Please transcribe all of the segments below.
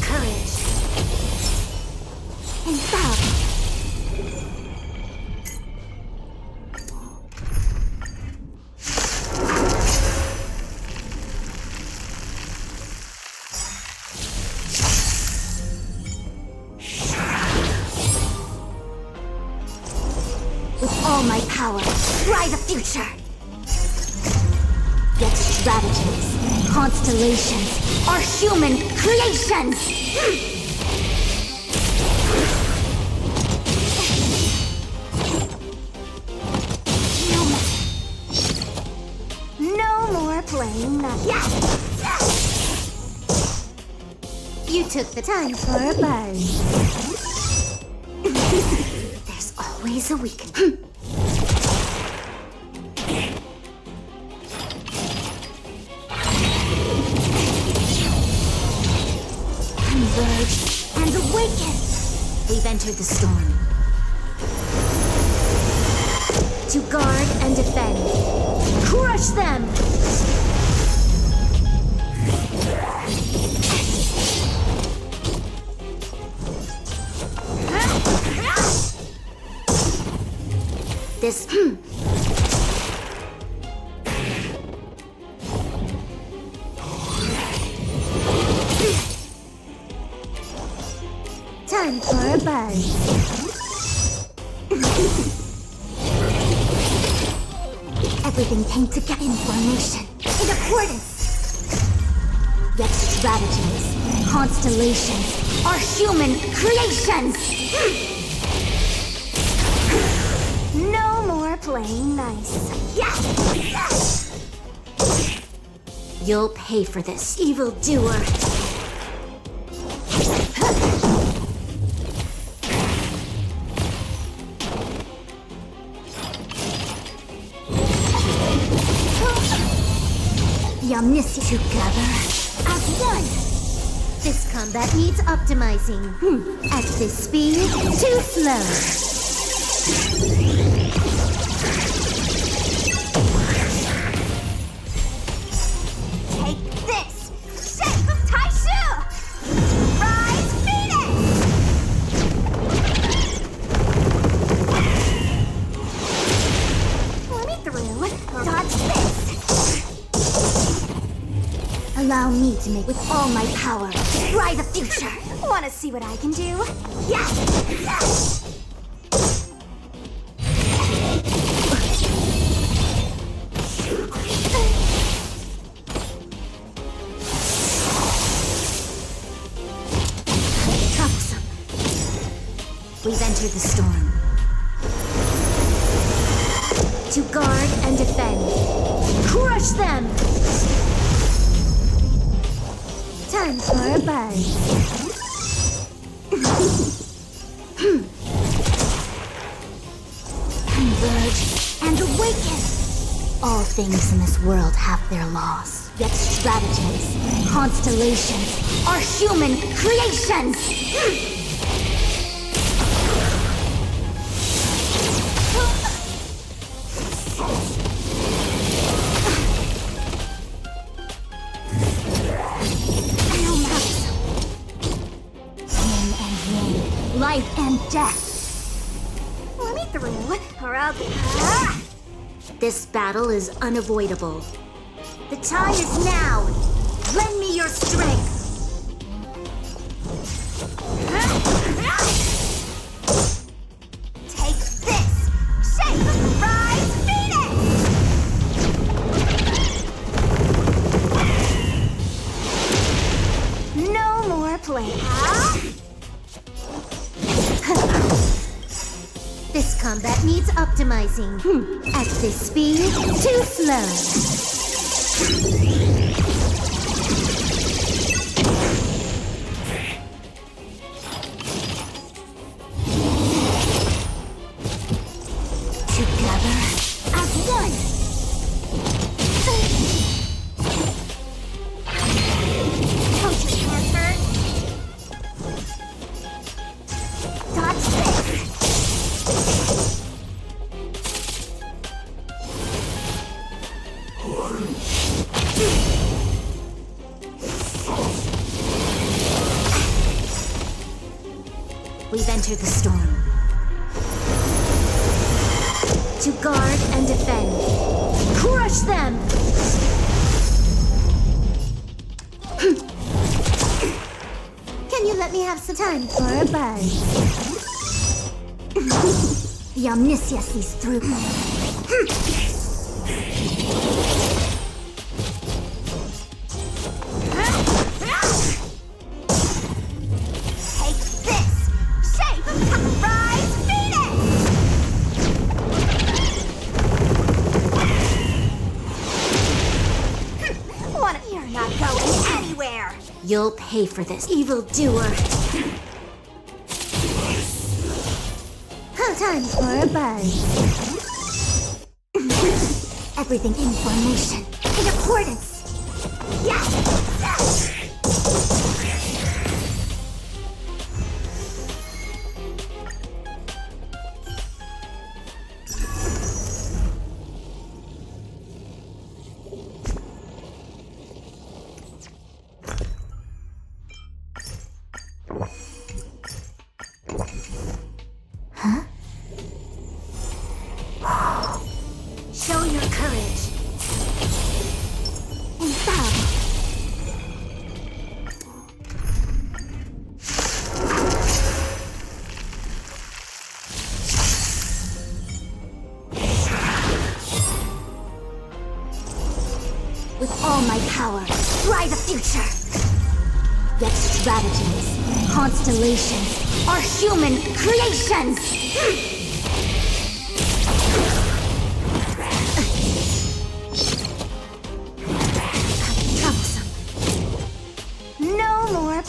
courage. And love. With all my power, try the future! Yet strategies, constellations, are human creations! No more playing nothing. You took the time for a buzz. There's always a weakness. Converge and awaken! We've entered the storm. To guard and defend. Crush them! This... Time for a buzz. Everything came together in formation, in accordance. Yet strategies, constellations, are human creations! No more playing nice. You'll pay for this, evildoer. The omniscient together as one. This combat needs optimizing. At this speed, too slow. Take this! Shape of Taishu! Rise Phoenix! Let me through. Dodge this! Allow me to make with all my power. Try the future! Wanna see what I can do? Yes! Troublesome. We've entered the storm. To guard and defend. Crush them! Time for a buzz. Converge and awaken! All things in this world have their laws. Yet strategies, constellations, are human creations! Life and death. Let me through, or I'll get... This battle is unavoidable. The time is now. Lend me your strength. Take this! Shape of Rise Phoenix! No more play. This combat needs optimizing. At this speed, too slow. Together as one. Coach's your turn. Dodge this. We've entered the storm. To guard and defend. Crush them! Can you let me have some time for a buzz? The Omniscia sees through me. Take this! Shape of Rise Phoenix! You're not going anywhere! You'll pay for this, evildoer! Time for a buzz. Everything in formation, in accordance. Yes! Yes! Show your courage. And bow. With all my power, try the future. Yet strategies, constellations, are human creations!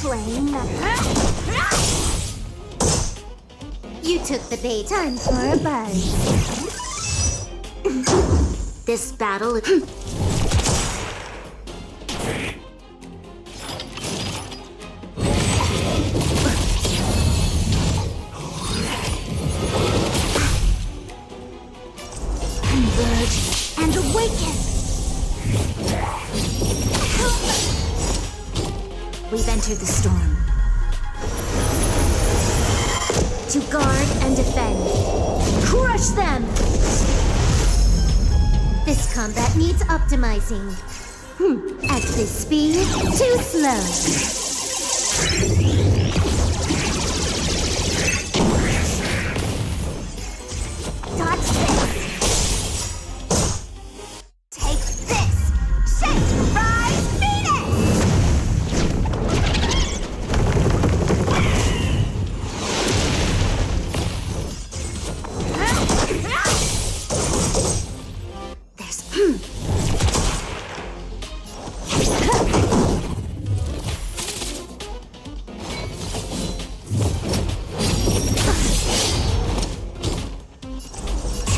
Playing You took the bait. Time for a buzz. This battle is... Converge and awaken! We've entered the storm. To guard and defend. Crush them! This combat needs optimizing. At this speed, too slow. Dodge this! Take this! Shape Rise Phoenix!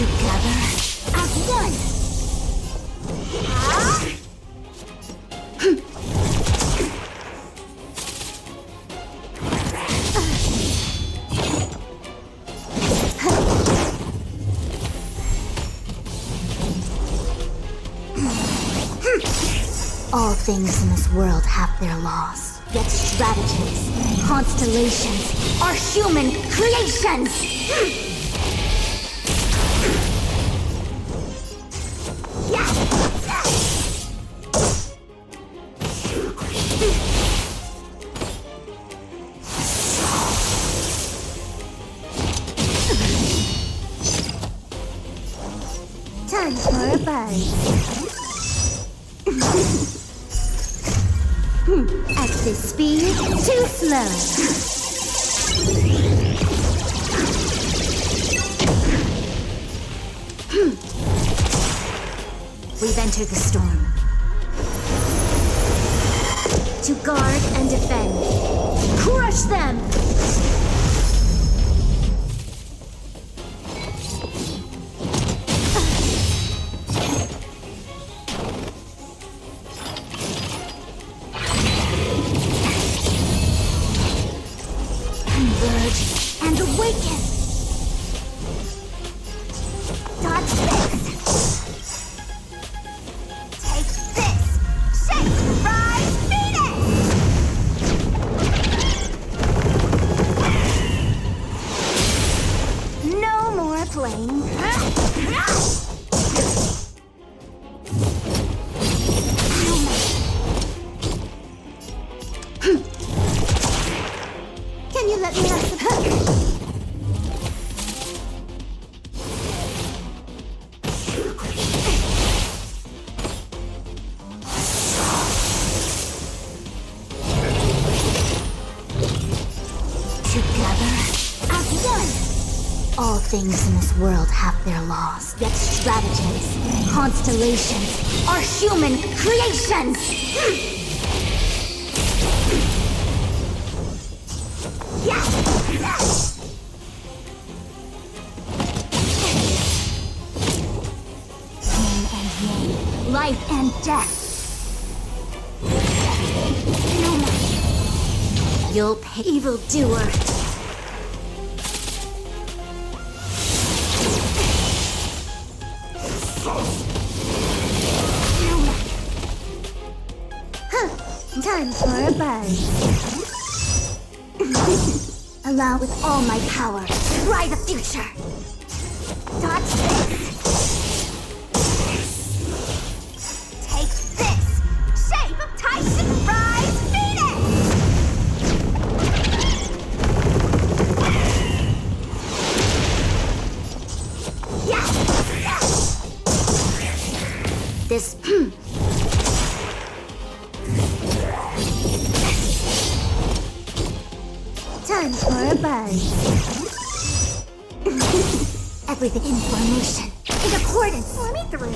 Together as one. All things in this world have their laws. Yet strategies, constellations, are human creations! Yes! Time for a buzz. At this speed, too slow. We've entered the storm. To guard and defend. Crush them! Converge and awaken! Dodge this! Take this! Shape Rise Phoenix! things in this world have their laws, yet stratagems, constellations are human creations! Yin and yang, life and death. No matter. You'll pay, evildoer. Time for a buzz. Allow with all my power, try the future. Dodge this. Take this. Shape of Tyson Rise Phoenix. Yes. This. Time for a buzz. Everything in formation. In accordance. Let me through.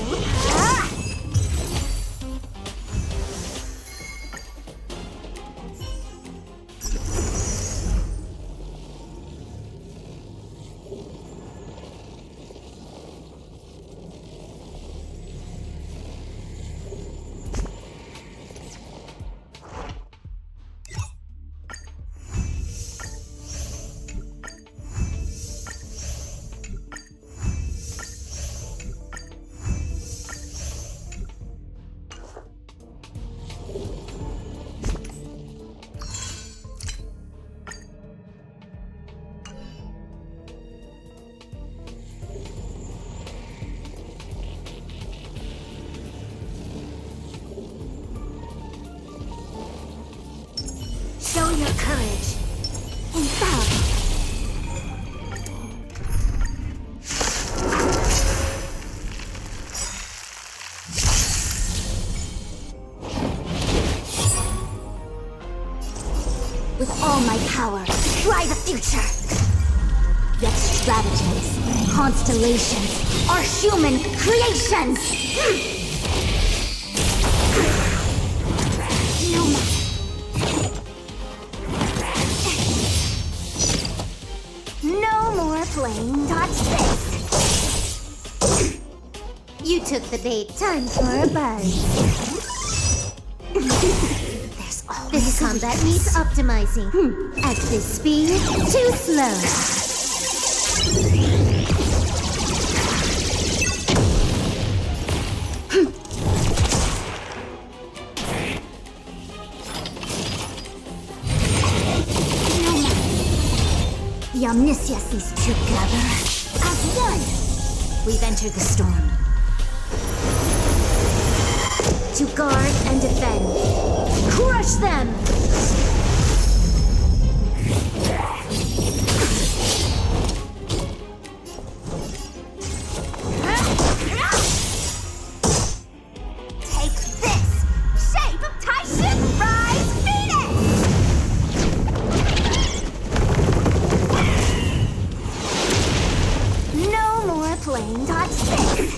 Show your courage in battle. With all my power, try the future. Yet stratagems, constellations are human creations. No matter. No more playing dodge this. You took the bait. Time for a buzz. There's always this combat needs optimizing. At this speed, too slow. The omniscience is together as one. We've entered the storm. To guard and defend. Crush them! Take this! Shape of Tyson Rise Phoenix! No more playing dodge this.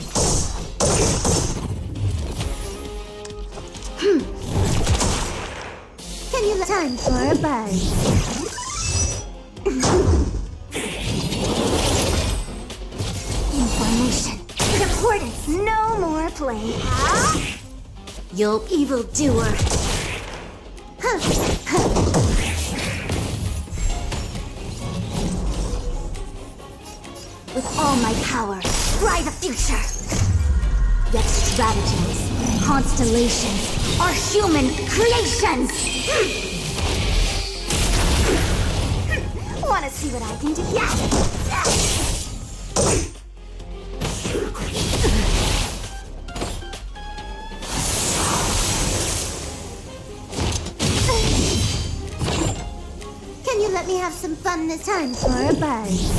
Can you let time for a buzz? In formation. In accordance. No more playing. You'll evildoer. With all my power, try the future. Yet stratagems, constellations are human creations. Wanna see what I can do? Yeah. Can you let me have some fun this time for a buzz?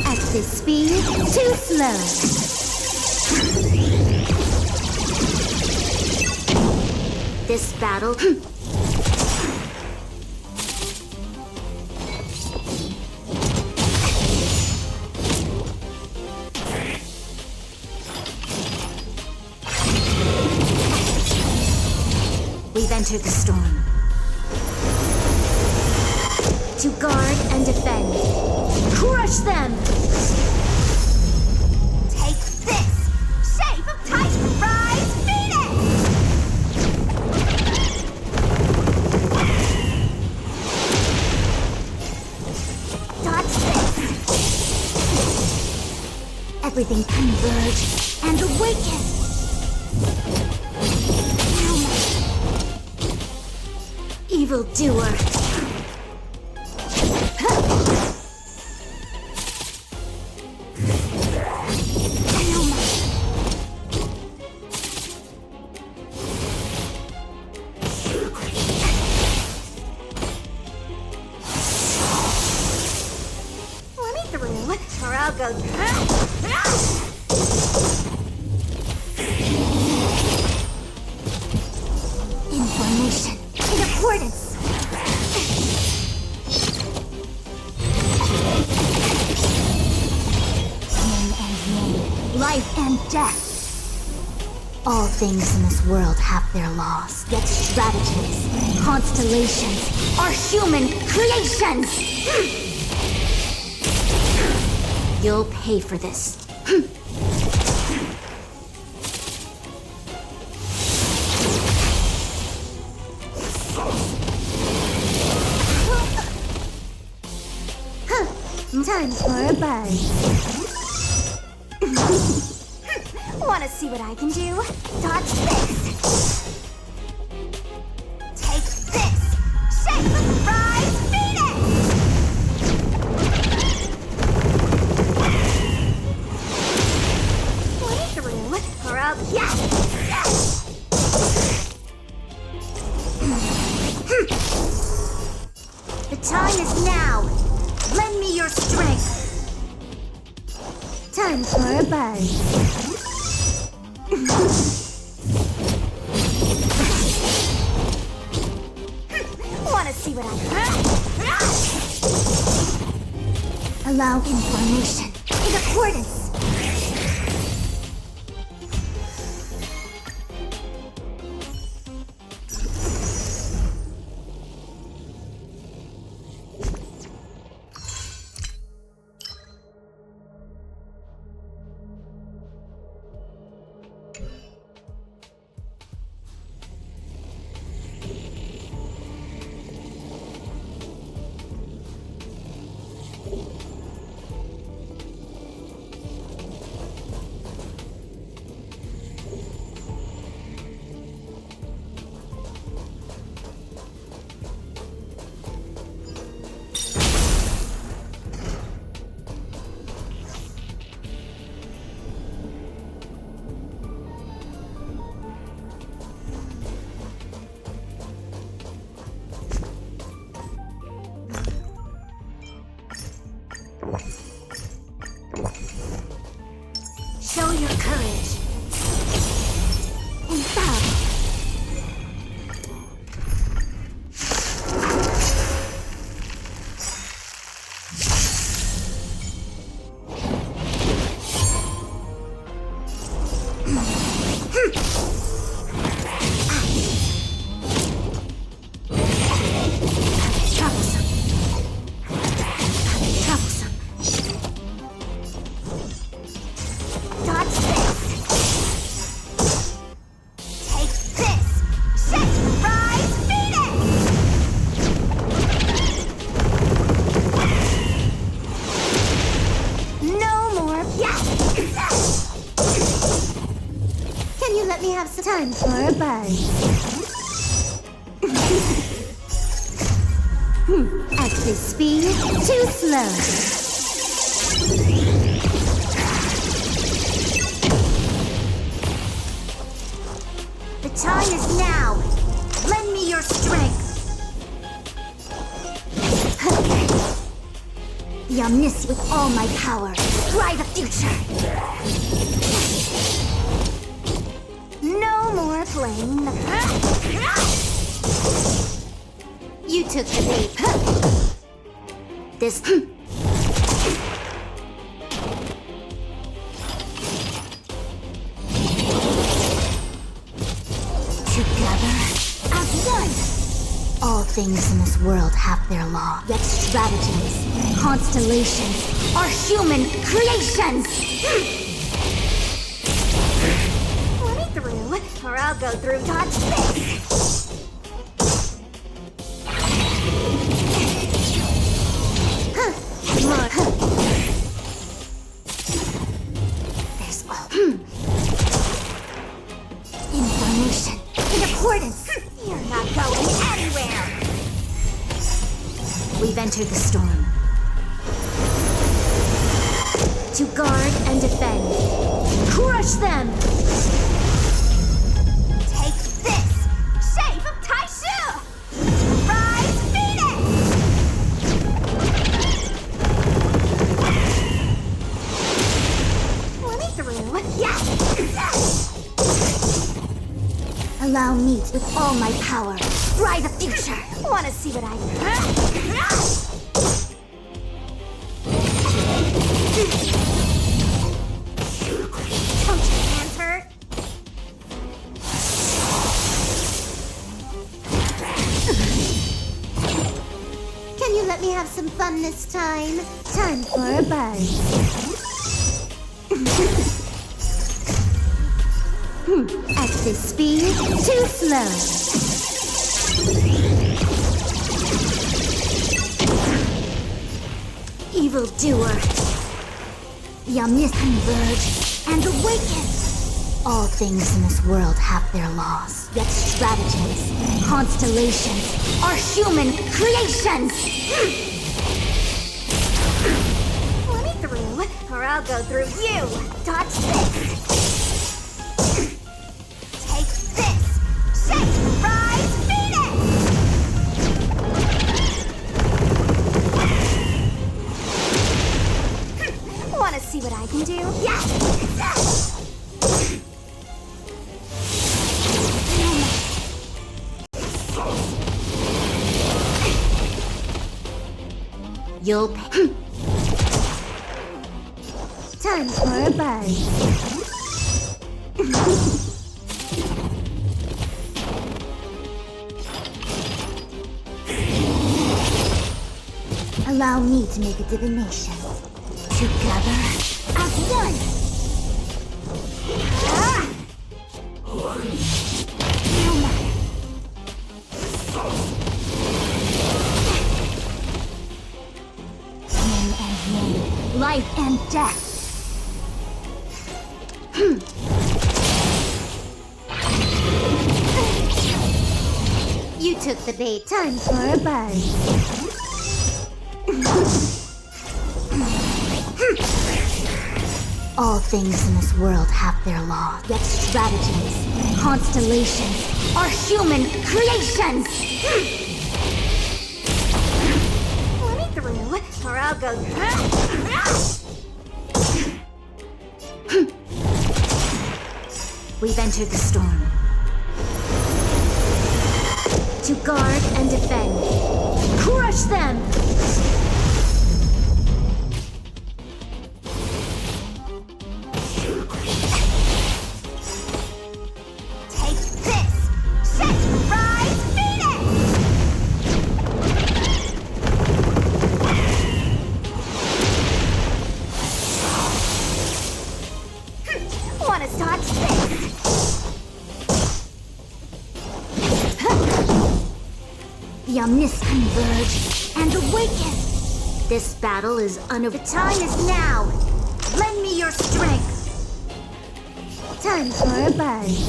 At this speed, too slow. This battle entered the storm. To guard and defend. Crush them! Take this! Shape of Titan Rise Phoenix! Dodge this! Everything converge and awaken! Evildoer! Let me through, or I'll go. Information in accordance! Yin and yang, life and death. All things in this world have their laws, yet strategies, constellations are human creations! You'll pay for this. Time for a buzz. Wanna see what I can do? Dodge this! Take this! Shape of Rise Phoenix! Let me through, or I'll... Yes! The time is now! Lend me your strength! Time for a buzz. Wanna see what I can? Allow information in accordance! Show your courage. In battle. Troublesome. Troublesome. Dodge this! Take this! Shape Rise Phoenix! No more... Yes! Can you let me have some time for a buzz? At this speed, too slow. The time is now. Lend me your strength. The omniscient with all my power. Try the future. No more playing. You took the bait. This... Together as one. things in this world have their law. Yet strategies, constellations, are human creations! Let me through, or I'll go through dodge this. There's all information in accordance. You're not going anywhere. We've entered the storm. To guard and defend. Crush them! Take this! Shape of Taishu! Rise Phoenix! Let me through. Yes! Allow me with all my power. Fry the future. Wanna see what I can? Don't your hands hurt? Can you let me have some fun this time? Time for a buzz. At this speed, too slow. Evildoer. The omniscient converge and awaken. All things in this world have their laws. Yet strategies, constellations, are human creations! Let me through, or I'll go through you. Dodge this. Take this. Shape. Rise Phoenix. Wanna see what I can do? Yes! You'll pay. Time for a buzz. Allow me to make a divination. Together as one. Ah! No matter. Yin and yang, life and death. You took the bait. Time for a buzz. All things in this world have their laws. Yet strategies, constellations, are human creations! Let me through, or I'll go. We've entered the storm. To guard and defend. Crush them! Take this. Shape. Rise Phoenix. Wanna dodge this? The omniscient converge and awaken! This battle is The time is now! Lend me your strength! Time for a buzz.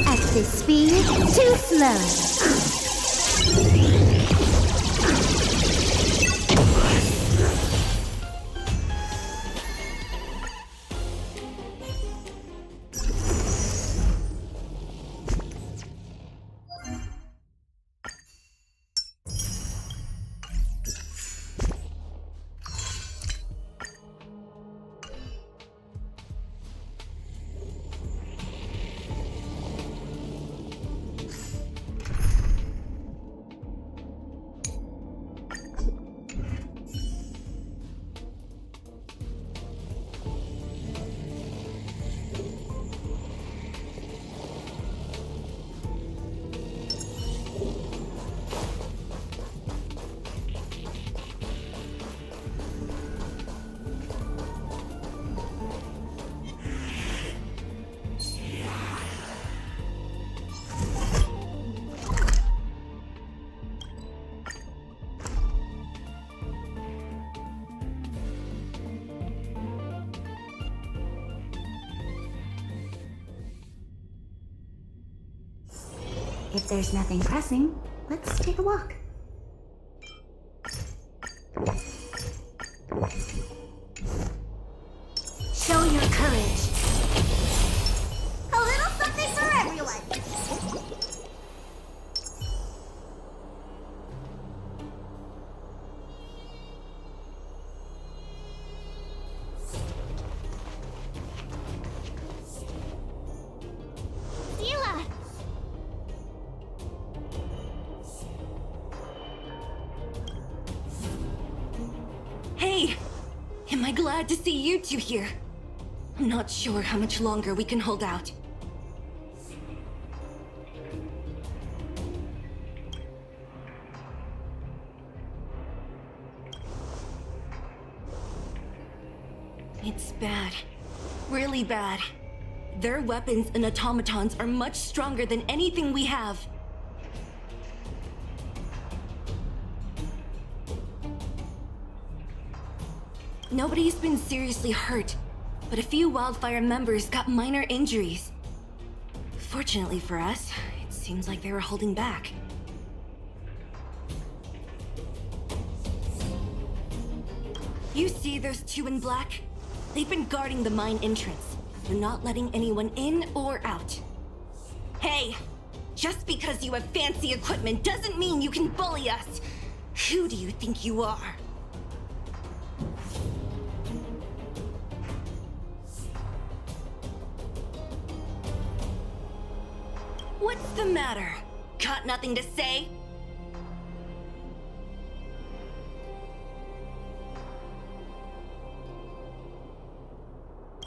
At this speed, too slow. If there's nothing pressing, let's take a walk. Show your courage. A little something for everyone. Sela! Hey! Am I glad to see you two here? I'm not sure how much longer we can hold out. It's bad. Really bad. Their weapons and automatons are much stronger than anything we have. Nobody's been seriously hurt, but a few Wildfire members got minor injuries. Fortunately for us, it seems like they were holding back. You see those two in black? They've been guarding the mine entrance. They're not letting anyone in or out. Hey! Just because you have fancy equipment doesn't mean you can bully us! Who do you think you are? What's the matter? Got nothing to say?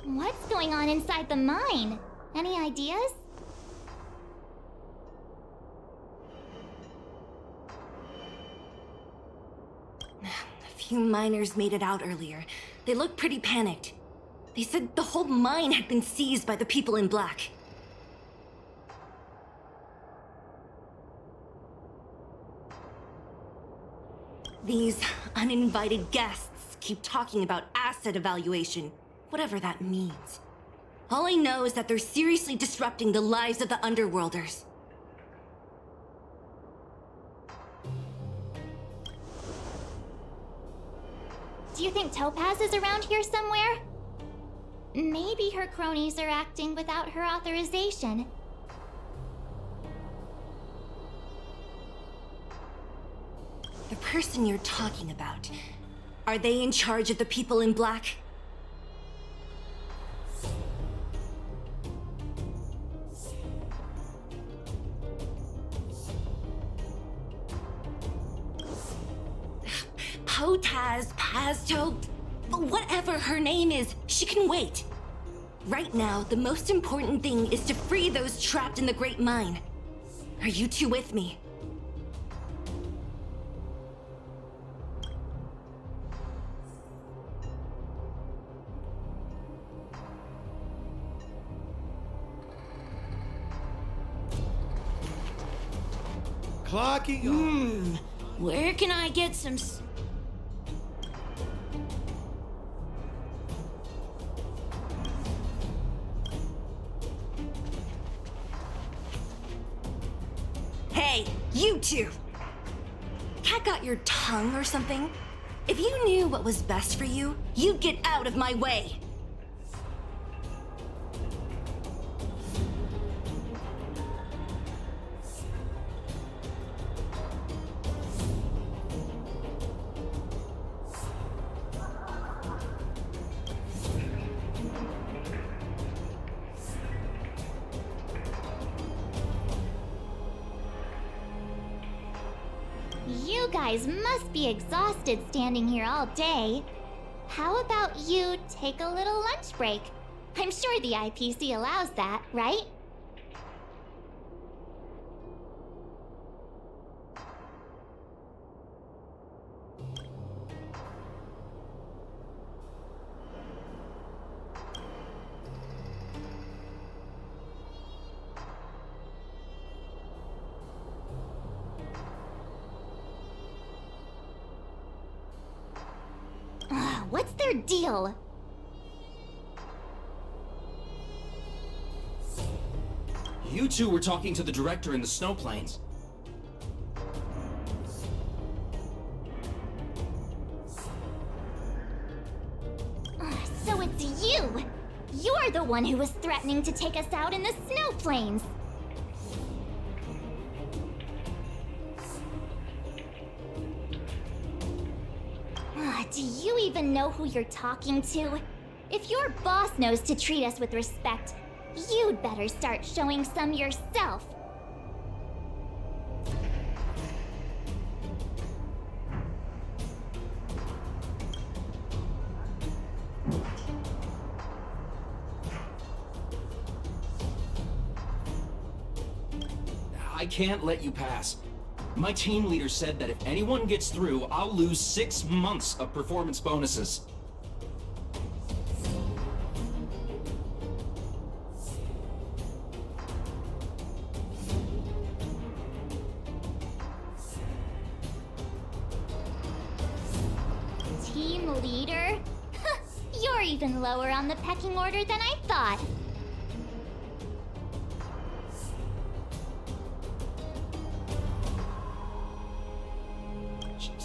What's going on inside the mine? Any ideas? A few miners made it out earlier. They looked pretty panicked. They said the whole mine had been seized by the people in black. These uninvited guests keep talking about asset evaluation, whatever that means. All I know is that they're seriously disrupting the lives of the Underworlders. Do you think Topaz is around here somewhere? Maybe her cronies are acting without her authorization. The person you're talking about, are they in charge of the people in black? Potaz, Pazto, whatever her name is, she can wait. Right now, the most important thing is to free those trapped in the Great Mine. Are you two with me? Clocking on. Where can I get some Hey, you two! Cat got your tongue or something? If you knew what was best for you, you'd get out of my way! You guys must be exhausted standing here all day. How about you take a little lunch break? I'm sure the IPC allows that, right? What's their deal? You two were talking to the director in the snow plains. So it's you! You're the one who was threatening to take us out in the snow plains! Do you even know who you're talking to? If your boss knows to treat us with respect, you'd better start showing some yourself. I can't let you pass. My team leader said that if anyone gets through, I'll lose 6 months of performance bonuses. Team leader? You're even lower on the pecking order than I thought.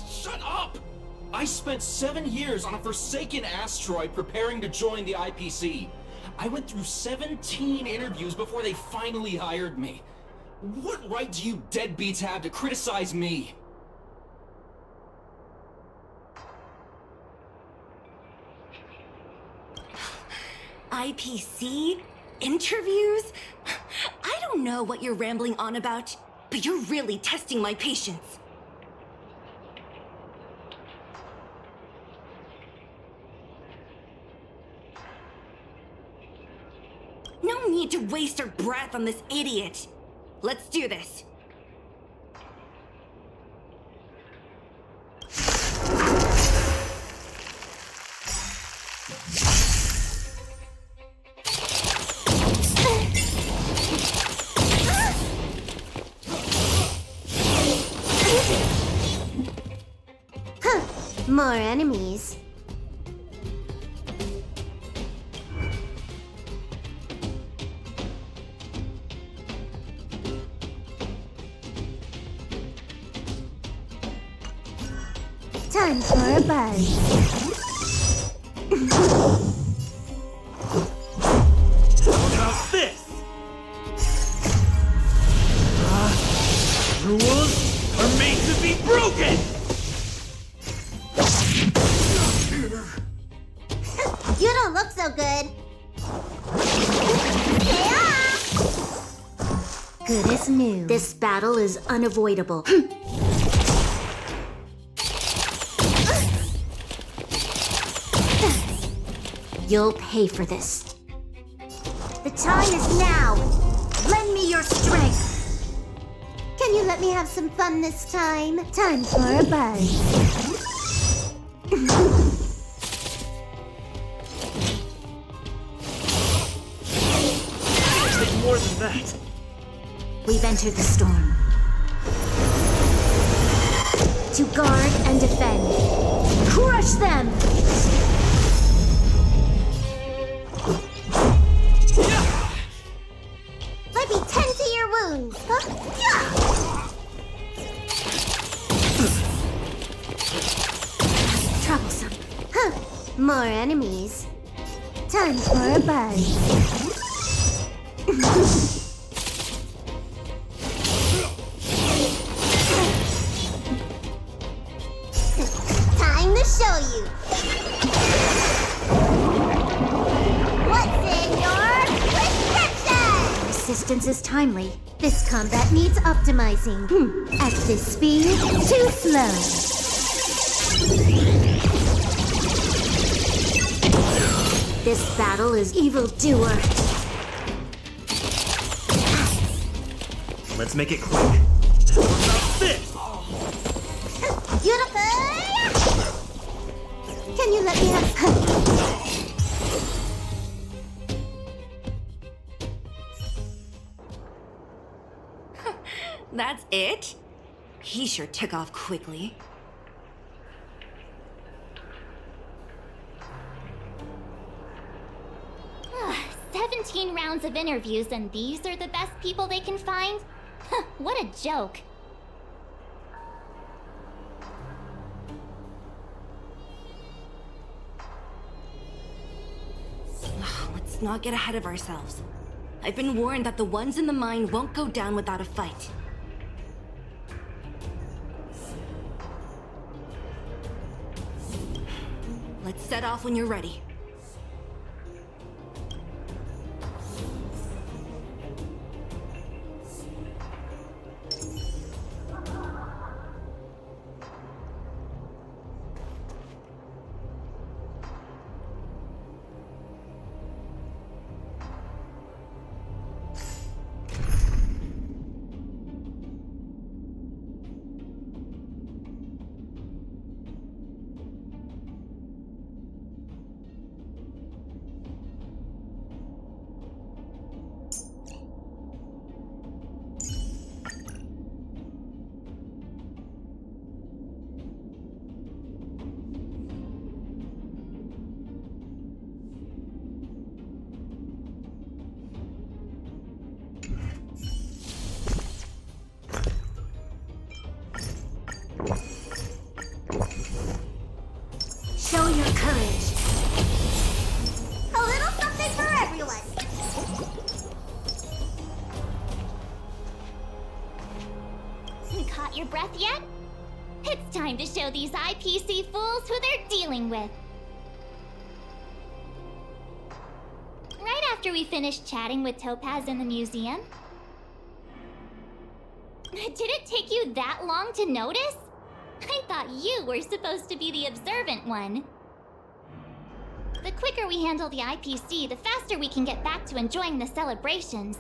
Shut up! I spent 7 years on a forsaken asteroid preparing to join the IPC. I went through 17 interviews before they finally hired me. What right do you deadbeats have to criticize me? IPC? Interviews? I don't know what you're rambling on about, but you're really testing my patience. No need to waste our breath on this idiot. Let's do this. More enemies. Time for a buzz. How about this? Rules are made to be broken! You don't look so good. Good as new. This battle is unavoidable. You'll pay for this. The time is now. Lend me your strength. Can you let me have some fun this time? Time for a buzz. Take more than that. We've entered the storm. To guard and defend. Crush them! Let me tend to your wounds. Troublesome. Huh. More enemies. Time for a buzz. Time to show you. What's in your prescription? Resistance is timely. This combat needs optimizing. At this speed, too slow. This battle is evildoer. Let's make it quick. How about this? Beautiful! Can you let me have... That's it? He sure took off quickly. 17 rounds of interviews and these are the best people they can find? What a joke. Let's not get ahead of ourselves. I've been warned that the ones in the mine won't go down without a fight. Let's set off when you're ready. Show your courage. A little something for everyone. Caught your breath yet? It's time to show these IPC fools who they're dealing with. Right after we finished chatting with Topaz in the museum. Did it take you that long to notice? I thought you were supposed to be the observant one. The quicker we handle the IPC, the faster we can get back to enjoying the celebrations.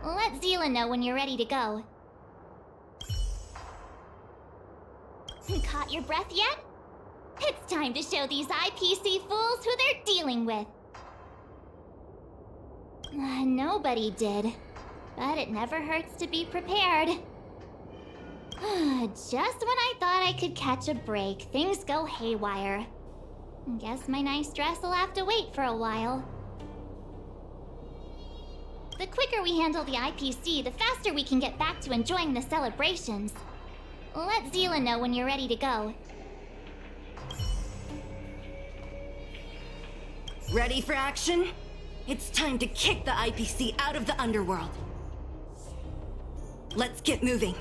Let Zila know when you're ready to go. Caught your breath yet? It's time to show these IPC fools who they're dealing with. Nobody did. But it never hurts to be prepared. Just when I thought I could catch a break, things go haywire. Guess my nice dress will have to wait for a while. The quicker we handle the IPC, the faster we can get back to enjoying the celebrations. Let Zila know when you're ready to go. Ready for action? It's time to kick the IPC out of the underworld. Let's get moving.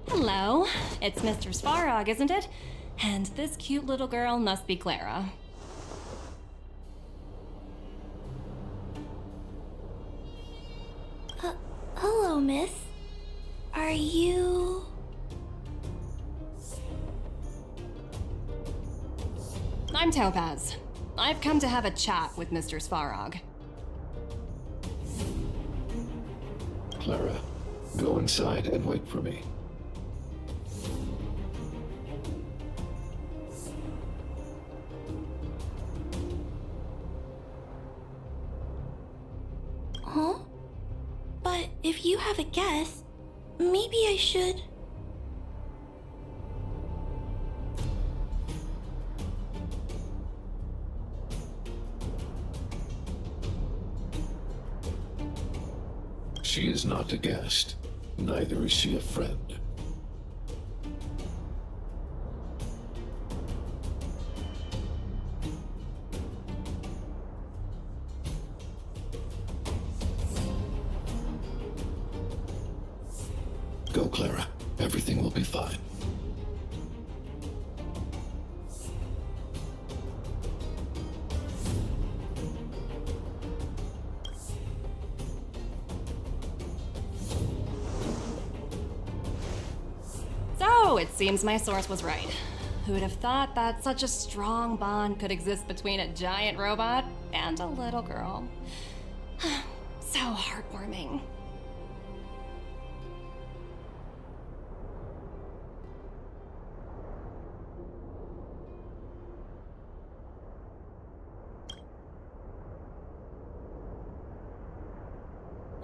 Hello, it's Mr. Svarog, isn't it? And this cute little girl must be Clara. Hello, miss. Are you... I'm Topaz. I've come to have a chat with Mr. Svarog. Clara, go inside and wait for me. Huh? But if you have a guess, maybe I should... She is not a guest. Neither is she a friend. Go, Clara. Everything will be fine. So, it seems my source was right. Who would have thought that such a strong bond could exist between a giant robot and a little girl? So heartwarming.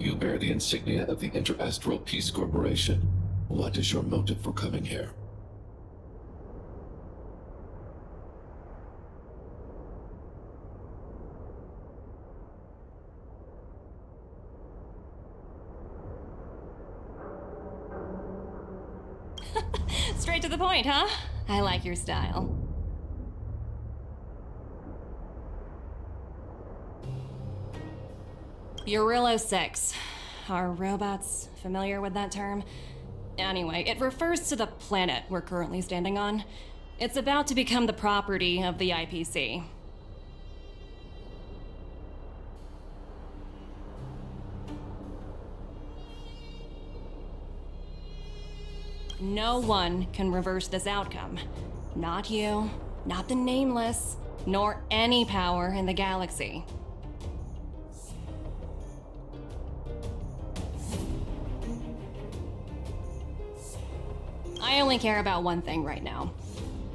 You bear the insignia of the Interastral Peace Corporation. What is your motive for coming here? Straight to the point, huh? I like your style. Eurillo 6. Are robots familiar with that term? Anyway, it refers to the planet we're currently standing on. It's about to become the property of the IPC. No one can reverse this outcome. Not you, not the Nameless, nor any power in the galaxy. I only care about one thing right now.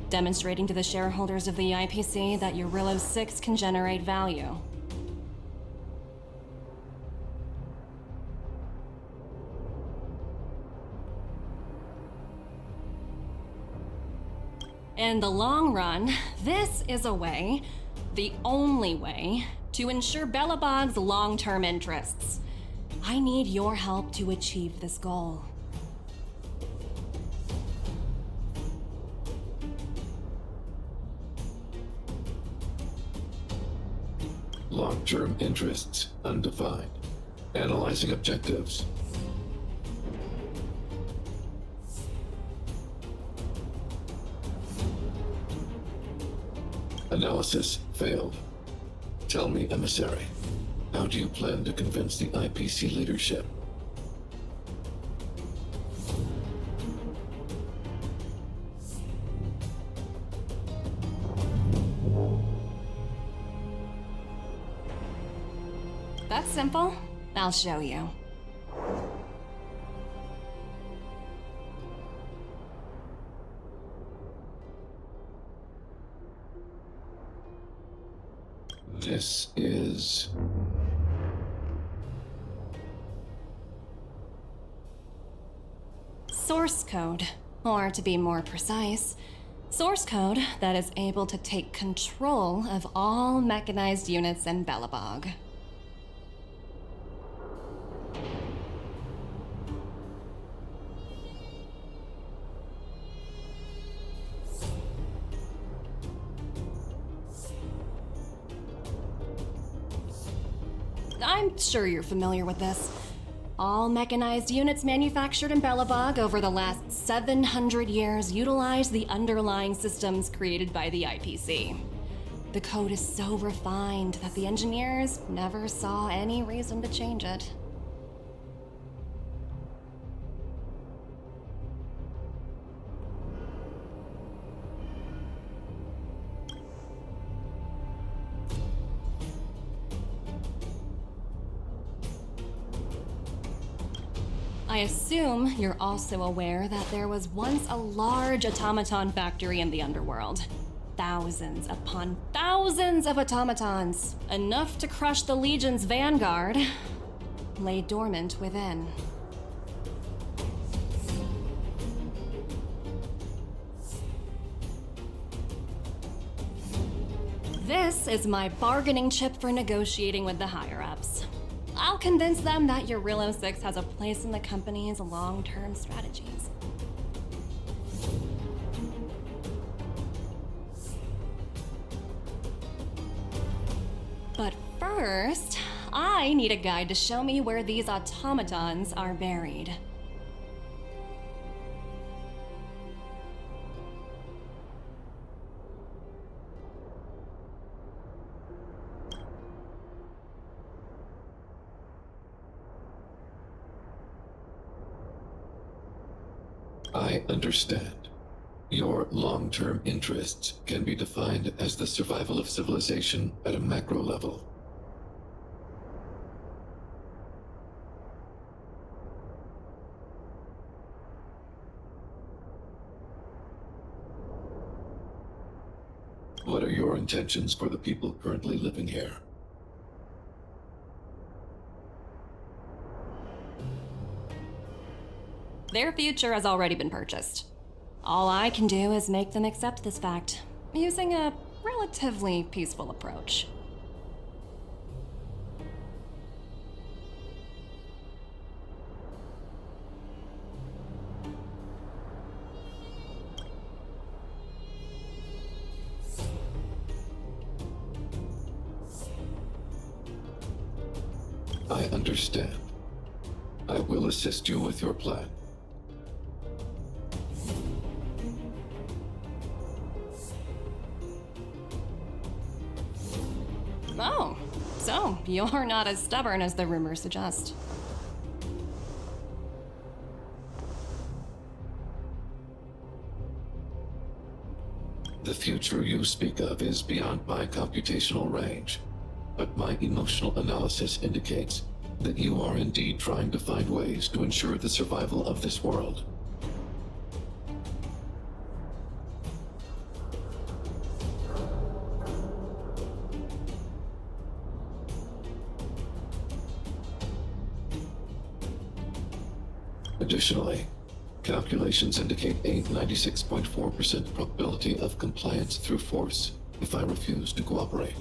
Demonstrating to the shareholders of the IPC that Eurillo 6 can generate value. In the long run, this is a way, the only way, to ensure Belobog's long-term interests. I need your help to achieve this goal. Long-term interests, undefined. Analyzing objectives. Analysis failed. Tell me, emissary, how do you plan to convince the IPC leadership? That's simple. I'll show you. This is... source code, or to be more precise, source code that is able to take control of all mechanized units in Belobog. I'm sure you're familiar with this. All mechanized units manufactured in Belobog over the last 700 years utilize the underlying systems created by the IPC. The code is so refined that the engineers never saw any reason to change it. I assume you're also aware that there was once a large automaton factory in the underworld. Thousands upon thousands of automatons, enough to crush the Legion's vanguard, lay dormant within. This is my bargaining chip for negotiating with the higher-ups. I'll convince them that Eurillo 6 has a place in the company's long-term strategies. But first, I need a guide to show me where these automatons are buried. I understand. Your long-term interests can be defined as the survival of civilization at a macro level. What are your intentions for the people currently living here? Their future has already been purchased. All I can do is make them accept this fact, using a relatively peaceful approach. I understand. I will assist you with your plan. Oh, so you're not as stubborn as the rumors suggest. The future you speak of is beyond my computational range, but my emotional analysis indicates that you are indeed trying to find ways to ensure the survival of this world. Additionally, calculations indicate a 96.4% probability of compliance through force if I refuse to cooperate.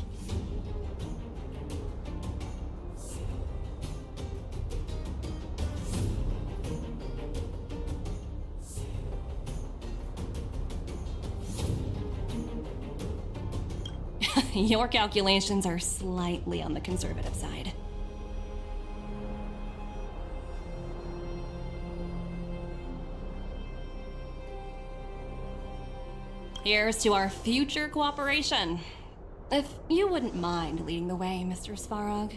Your calculations are slightly on the conservative side. Here's to our future cooperation. If you wouldn't mind leading the way, Mr. Svarog.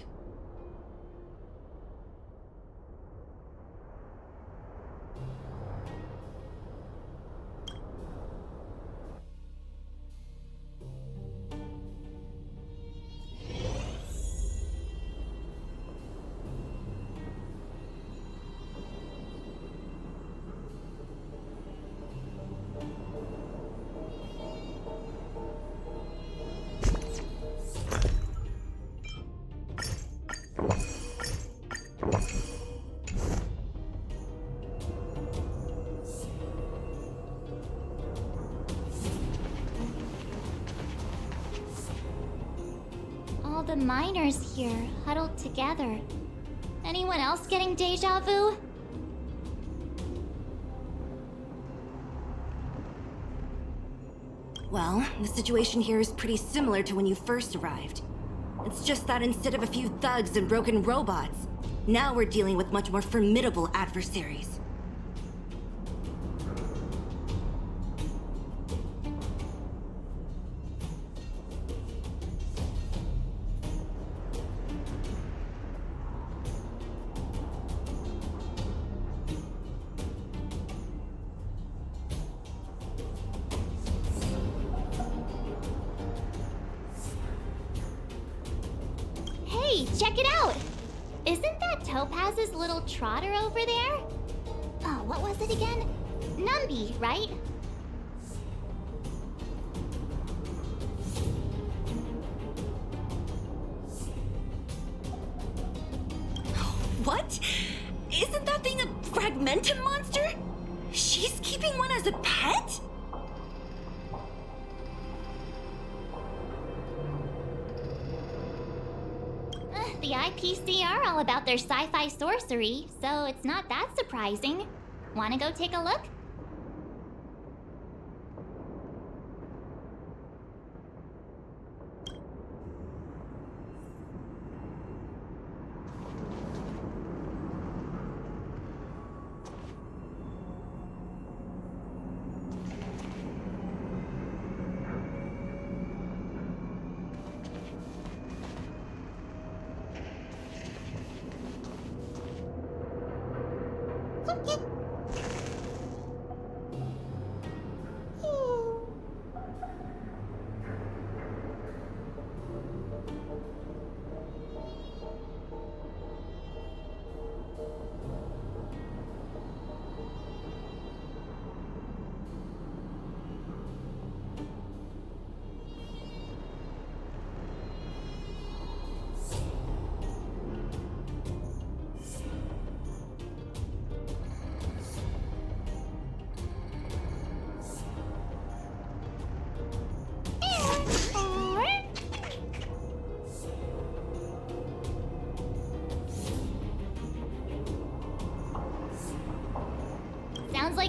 All the miners here, huddled together. Anyone else getting deja vu? Well, the situation here is pretty similar to when you first arrived. It's just that instead of a few thugs and broken robots, now we're dealing with much more formidable adversaries. Hey, check it out! Isn't that Topaz's little trotter over there? Oh, what was it again? Numby, right? What? Isn't that thing a fragmentum monster? She's keeping one as a pet? The IPC are all about their sci-fi sorcery, so it's not that surprising. Wanna go take a look?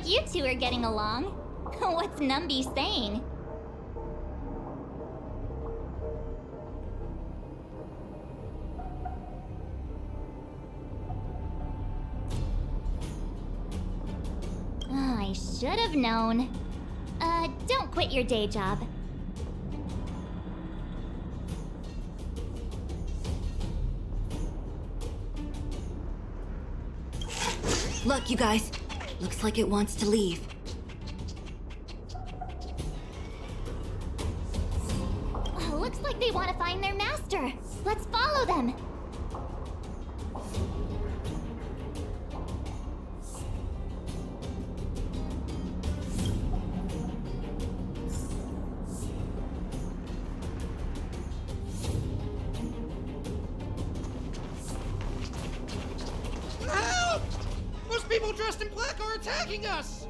you two are getting along. What's Numby saying? I should have known. Don't quit your day job. Look, you guys. Looks like it wants to leave. Looks like they want to find their master. Let's follow them. Help! Those people dressed in black are attacking us!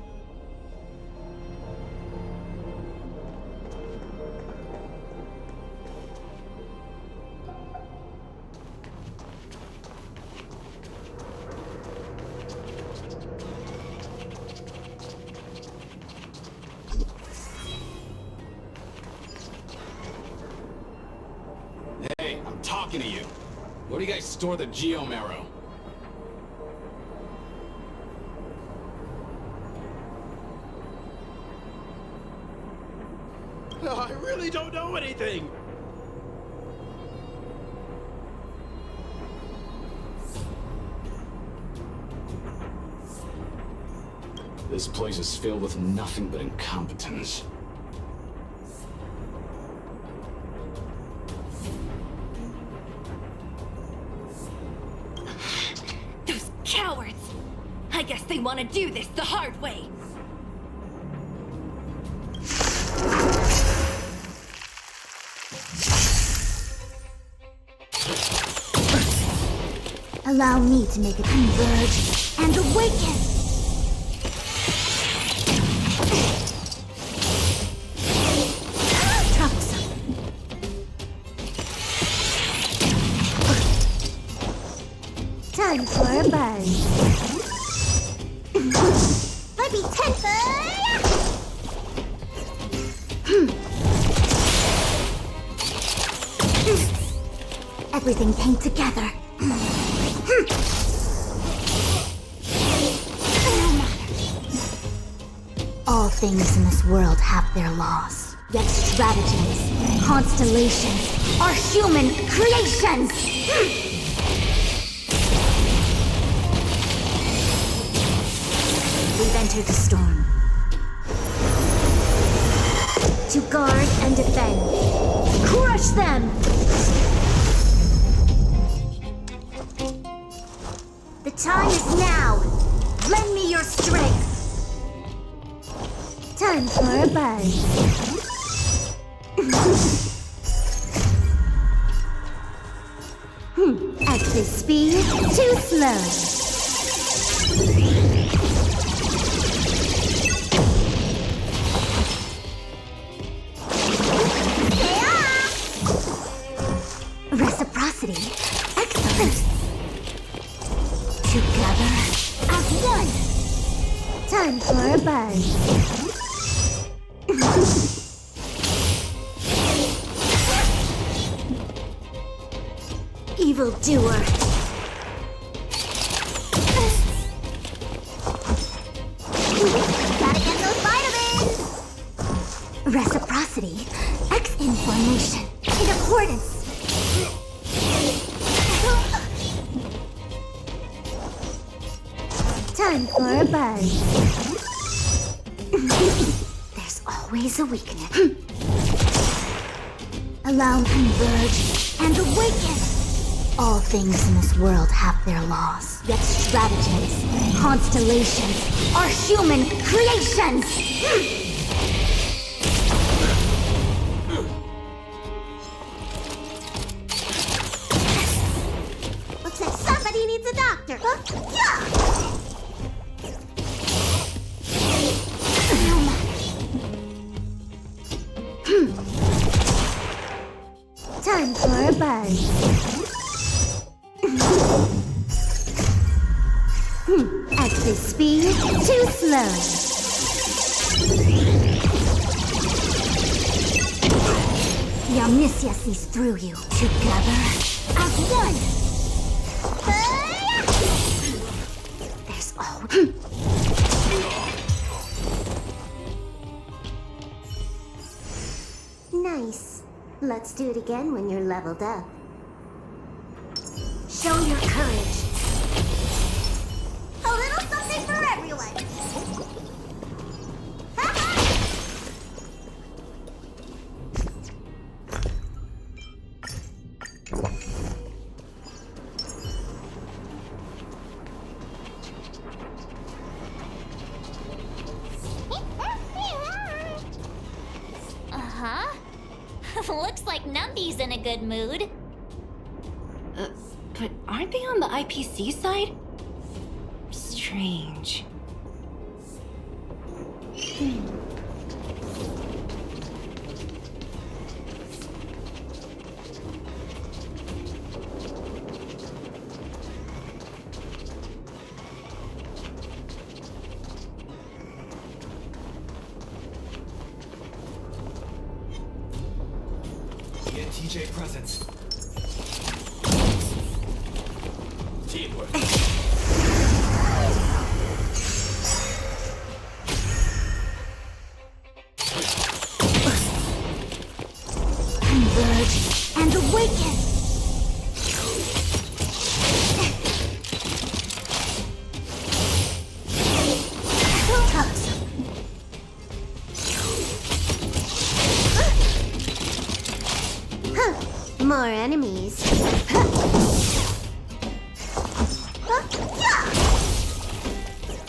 Hey, I'm talking to you. Where do you guys store the Geomarrow? I really don't know anything! This place is filled with nothing but incompetence. Those cowards! I guess they want to do this the hard way. Allow me to make it converge and awaken! Troublesome. Time for a buzz. Let me Everything came together. All things in this world have their laws. Yet stratagems, constellations, are human creations! We've entered the storm. To guard and defend. Crush them! The time is now! Lend me your strength! Time for a buzz. At this speed, too slow. Reciprocity. Excellent. Together as one. Time for a buzz. Evildoer. Gotta get those vitamins! Reciprocity. X information. In accordance. Time for a buzz. There's always a weakness. Allow me to converge and awaken. All things in this world have their laws. Yet stratagems, constellations, are human creations! Looks like somebody needs a doctor. Yeah! Time for a buzz. At this speed, too slow. The Omniscia sees through you. Together as one. There's always... Nice. Let's do it again when you're leveled up. Show your courage. A little something for everyone. Uh-huh. Looks like Numby's in a good mood. But aren't they on the IPC side? Strange. Get TJ presence. Teamwork. Converge and awaken. More enemies.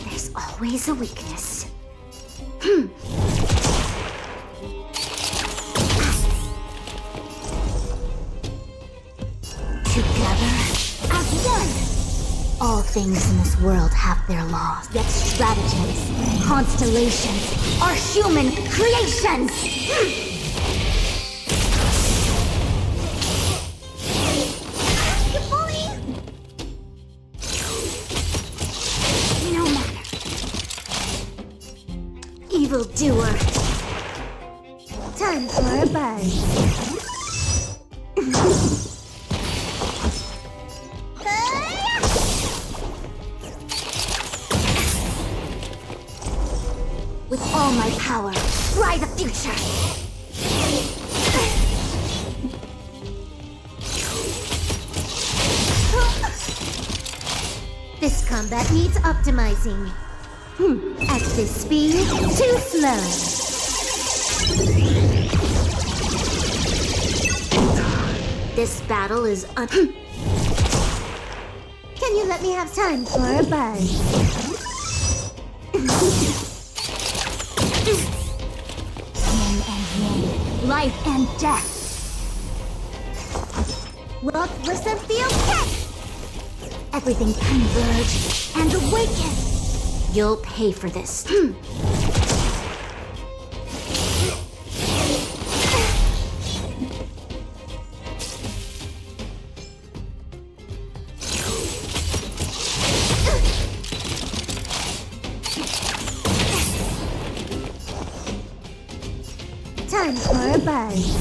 There's always a weakness. Together as one. All things in this world have their laws, yet stratagems, constellations are human creations. No matter. Evildoer. Time for a buzz. With all my power, try the future! This combat needs optimizing. At this speed, too slow. This battle is Can you let me have time for a buzz? Yin and yang, life and death. Look, listen, feel, kick! Everything converge and awaken. You'll pay for this. Time for a buzz.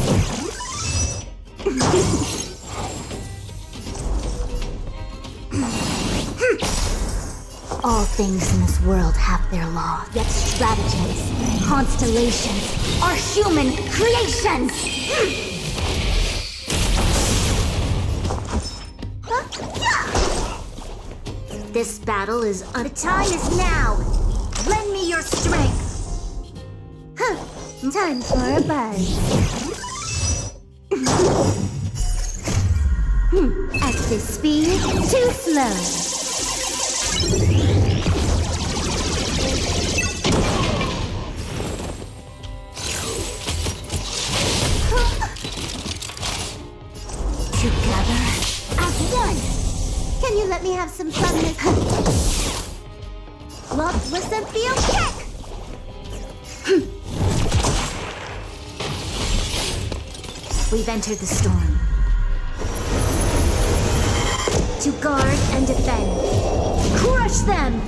All things in this world have their laws, yet stratagems, constellations are human creations! This battle is The time is now! Lend me your strength! Time for a buzz. At this speed, too slow. Together as one. Can you let me have some fun with Look, listen, feel, kick! We've entered the storm. To guard and defend. Crush them!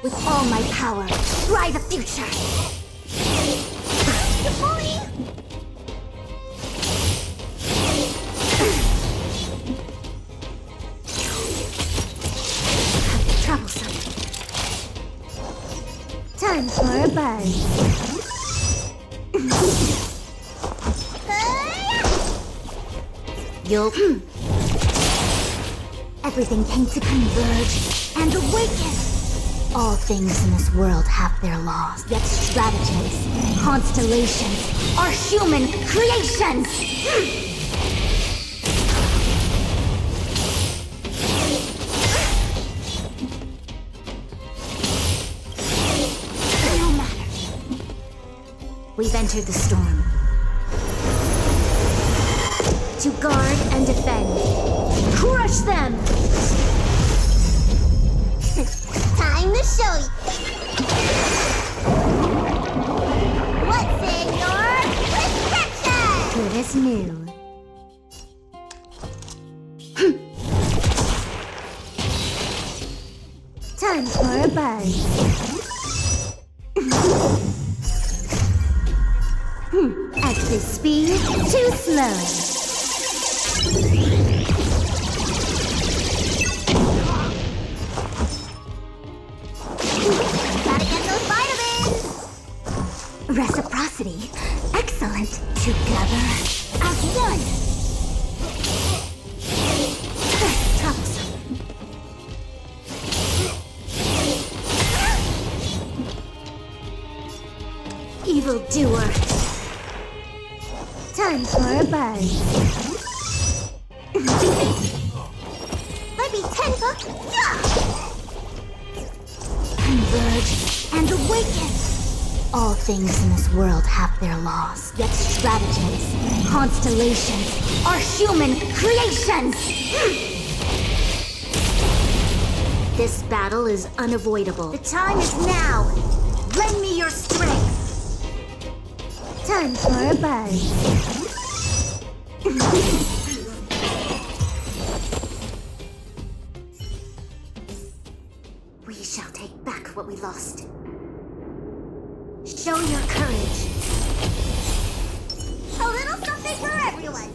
With all my power, try the future! Good morning! Troublesome. Time for a buzz. You'll... Everything came to converge and awaken. All things in this world have their laws, yet stratagems, constellations are human creations! No matter. We've entered the storm. To guard and defend. Crush them! Time to show you. What's in your prescription? Good as new. Time for a buzz. At this speed, too slow. Gotta get those vitamins! Reciprocity. Excellent. Together as one. Troublesome. Evildoer. Time for a buzz. Let me temper. Converge and awaken. All things in this world have their laws, yet stratagems, constellations are human creations. This battle is unavoidable. The time is now. Lend me your strength. Time for a buzz. We shall take back what we lost. Show your courage. A little something for everyone.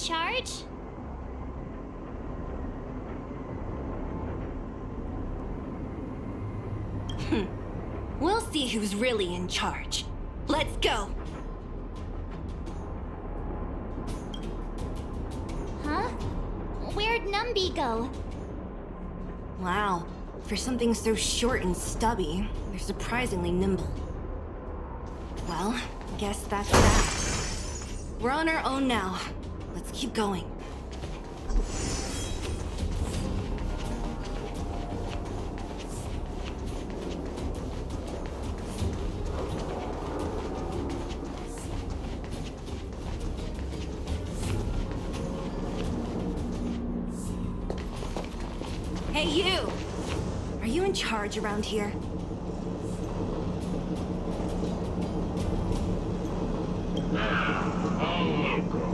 charge? We'll see who's really in charge. Let's go! Huh? Where'd Numby go? Wow, for something so short and stubby, they're surprisingly nimble. Well, guess that's that. We're on our own now. Let's keep going. Hey, you! Are you in charge around here? All local.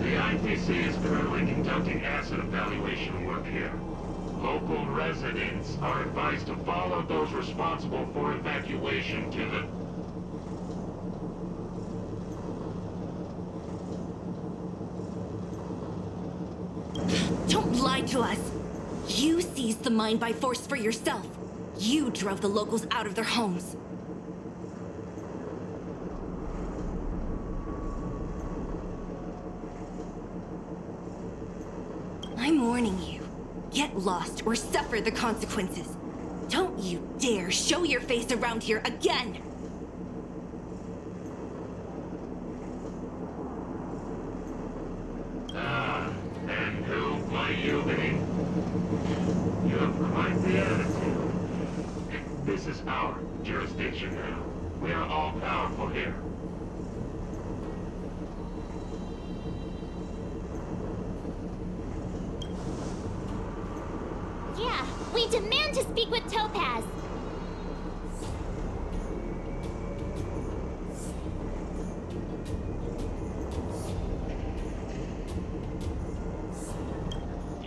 The IPC is currently conducting asset evaluation work here. Local residents are advised to follow those responsible for evacuation to the... Don't lie to us! You seized the mine by force for yourself. You drove the locals out of their homes. I'm warning you. Get lost or suffer the consequences. Don't you dare show your face around here again! This is our jurisdiction now. We are all powerful here. Yeah, we demand to speak with Topaz.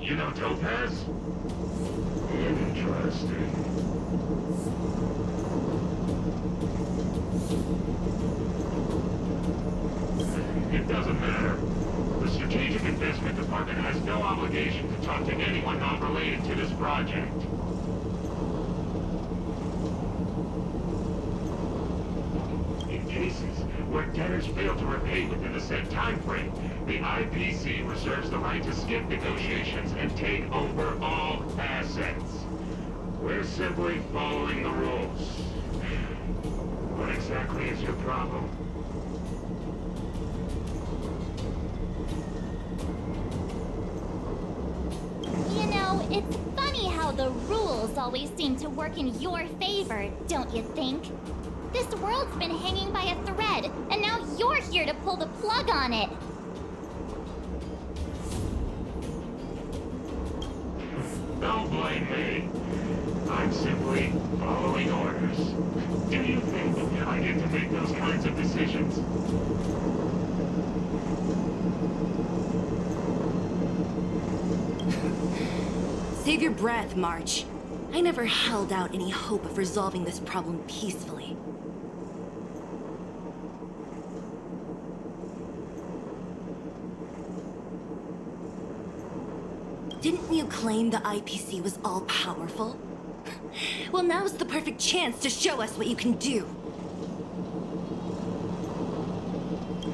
You know Topaz? Interesting. It doesn't matter. The Strategic Investment Department has no obligation to talk to anyone not related to this project. In cases where debtors fail to repay within the set time frame, the IPC reserves the right to skip negotiations and take over all assets. We're simply following the rules. What exactly is your problem? You know, it's funny how the rules always seem to work in your favor, don't you think? This world's been hanging by a thread, and now you're here to pull the plug on it. Don't blame me. I'm simply following orders. Do you think I get to make those kinds of decisions? Save your breath, March. I never held out any hope of resolving this problem peacefully. Didn't you claim the IPC was all-powerful? Well, now's the perfect chance to show us what you can do.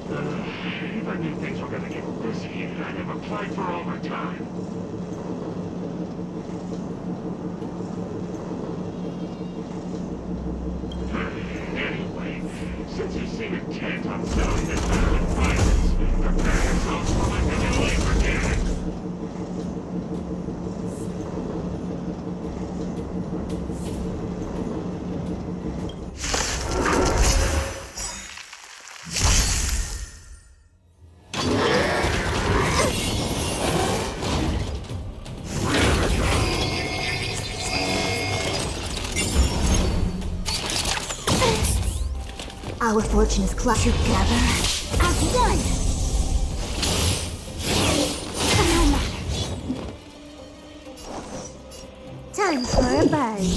If I knew things were gonna get this heated, I'd have applied for overtime. Anyway, since you seem intent on selling this matter with violence, prepare yourselves for my delay again. Our fortune is clutched together as one. No matter. Time for a buzz.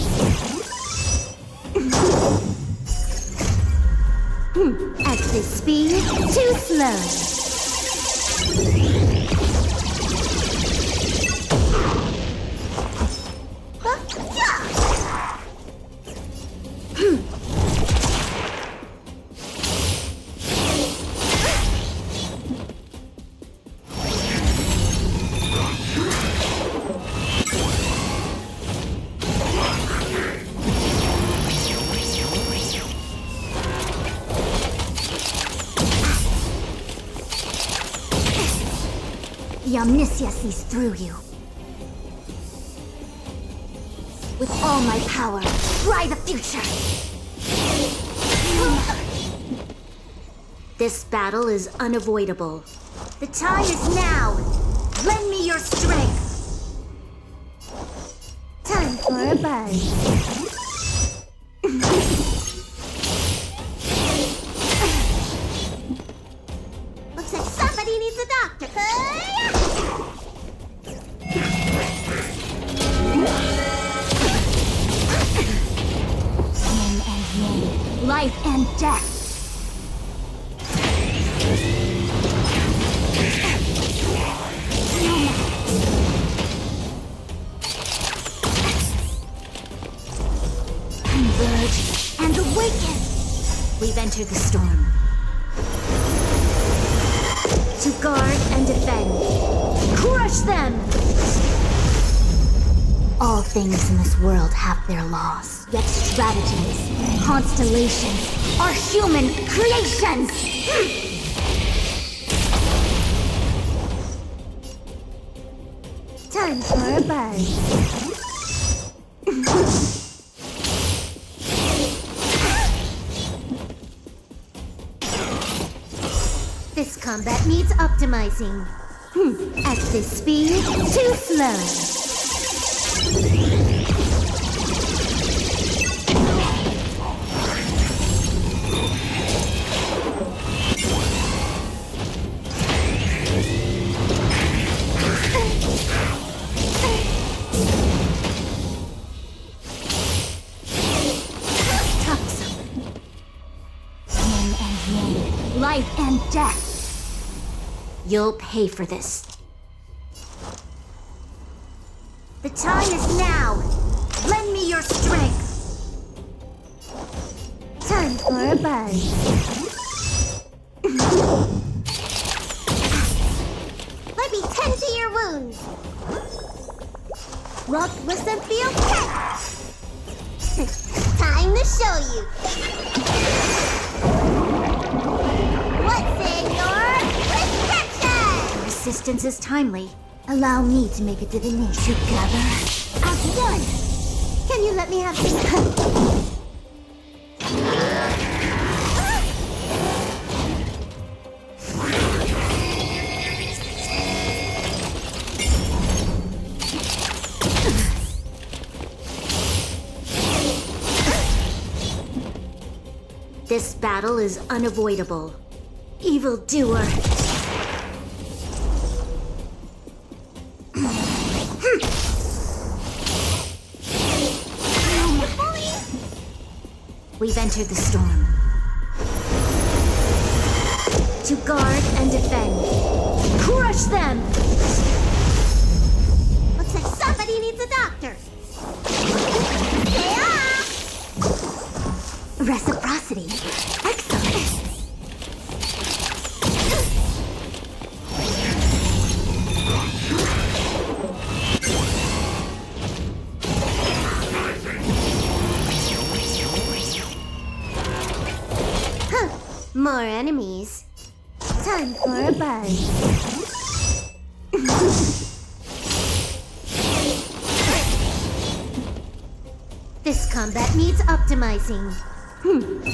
At this speed, too slow. The Omniscia sees through you. With all my power, try the future! This battle is unavoidable. The time is now! Lend me your strength! Time for a buzz. Looks like somebody needs a doctor, Yin and yang, life and death. Converge and awaken. We've entered the storm. To guard and defend. Crush them! All things in this world have their laws. Yet strategies, constellations, are human creations! Time for a buzz. combat needs optimizing. At this speed, too slow. Life and death. You'll pay for this. The time is now. Lend me your strength. Time for a buzz. Let me tend to your wounds. Rock, listen, feel, catch. Time to show you. What's in your prescription? Resistance is timely. Allow me to make a divination. Together as one. Can you let me have this? This battle is unavoidable. Evildoer. We've entered the storm. To guard and defend. Crush them! Looks like somebody needs a doctor. Yeah! Reciprocity. Excellent. More enemies. Time for a buzz. This combat needs optimizing.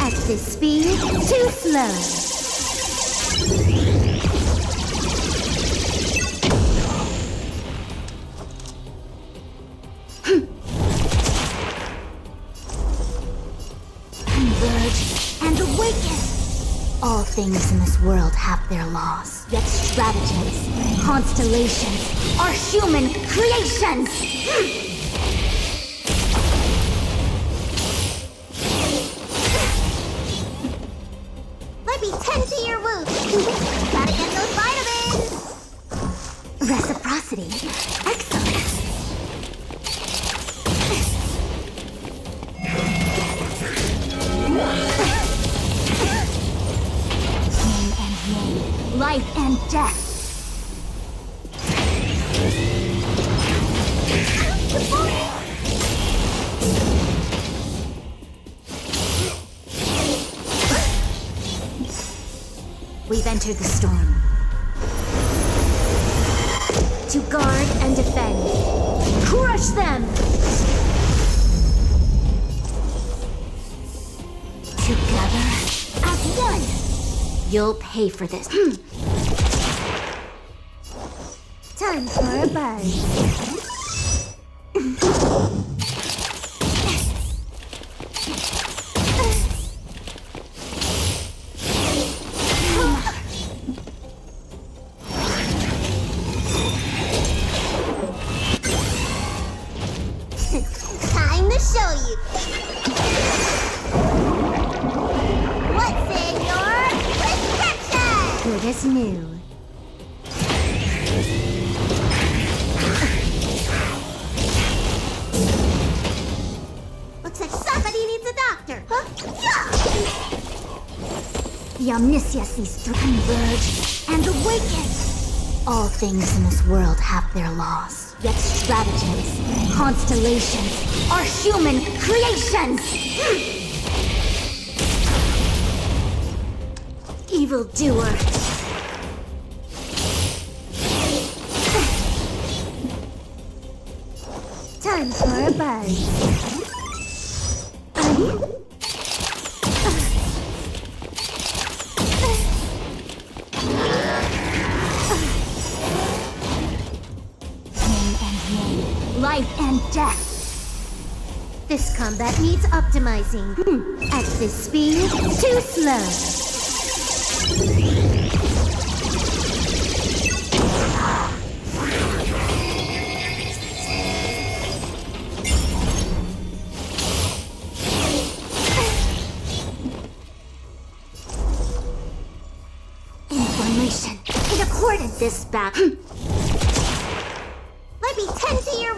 At this speed, too slow. Converge and awaken. All things in this world have their laws, yet stratagems, constellations are human creations! Let me tend to your wounds! Gotta get those vitamins! Reciprocity. Excellent! Life and death. We've entered the storm. To guard and defend. Crush them! Together as one. You'll pay for this. Time for a buzz. Time to show you. What's in your prescription? Good as new. Looks like somebody needs a doctor. Huh? Yeah! The omniscience is to converge and awaken. All things in this world have their laws, yet stratagems, constellations are human creations! Evildoer. Time for a buzz. life and death. This combat needs optimizing. At this speed, too slow. Information in accordance this battle. Let me tend to your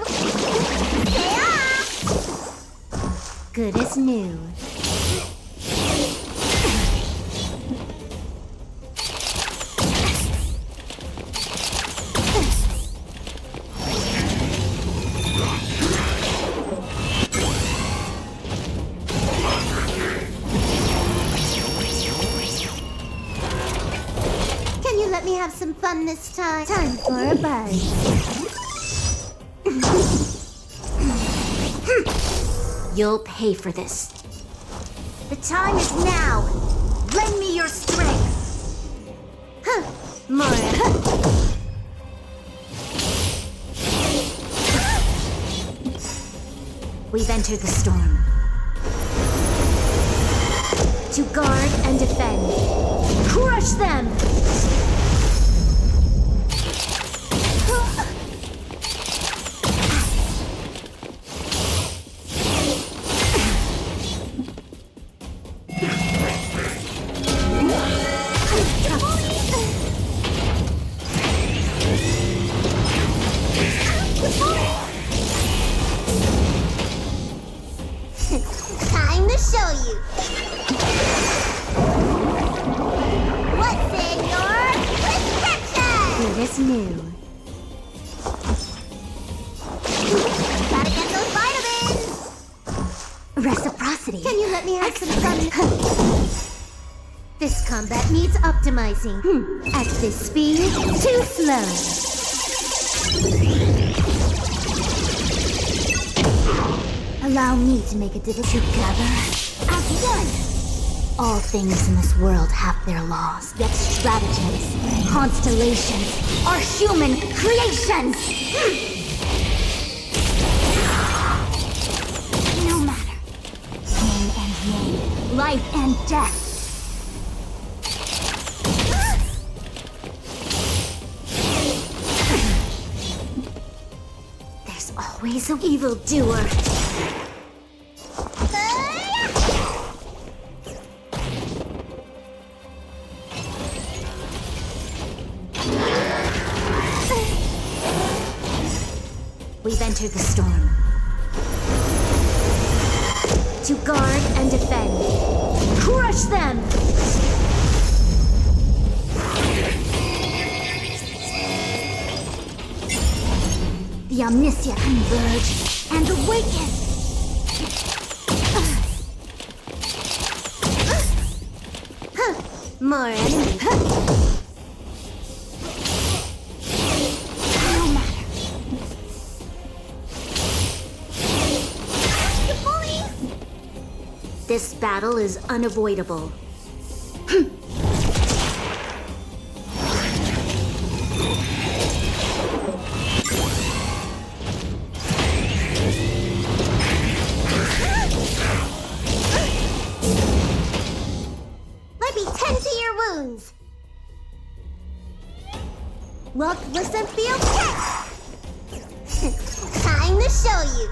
good as new. Can you let me have some fun this time? Time for a buzz. You'll pay for this. The time is now. Lend me your strength. Mora. We've entered the storm. To guard and defend. Crush them! Time to show you. What's in your prescription? Good as new. Gotta get those vitamins. Reciprocity. Can you let me have some fun? This combat needs optimizing. At this speed, too slow. Allow me to make a difference together as one. All things in this world have their laws, yet stratagems, constellations are human creations. No matter. Yin and yang, life and death. There's always an evildoer. We've entered the storm. To guard and defend. Crush them! The omniscient converge and awaken! More enemies. No matter. This battle is unavoidable. Let me tend to your wounds. Look, listen, feel, catch! Time to show you.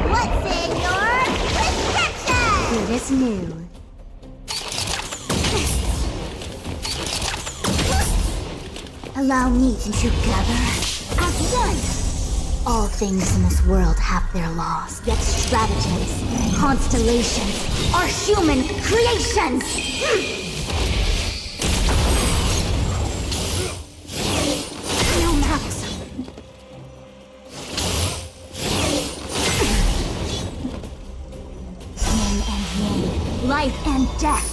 What's in your prescription? It is new. Allow me to together as one. All things in this world have their laws, yet stratagems, constellations are human creations. No matter. Yin and yang, life and death.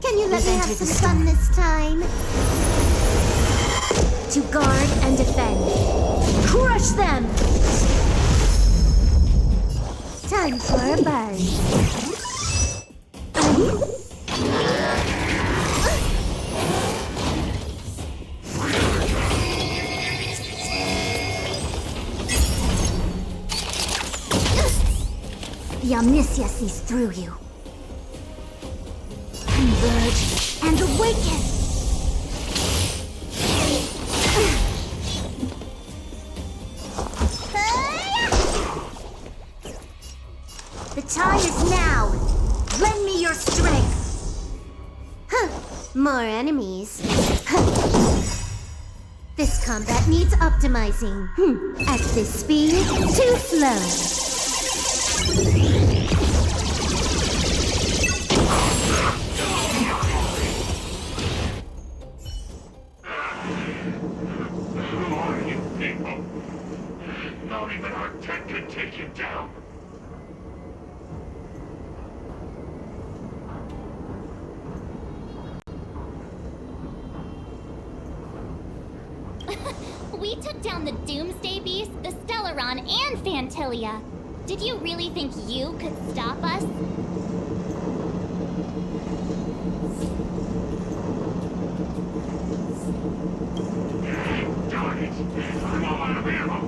Can you let me have some fun this time? To guard and defend. Crush them! Time for a buzz. Omnicia sees through you. Converge and awaken! The time is now! Lend me your strength! Huh, more enemies. This combat needs optimizing. At this speed, too slow. Who are you people? Not even our tech can take you down. We took down the Doomsday Beast, the Stellaron, and Phantilia. Did you really think you could stop us? Darn it! I'm all out of ammo!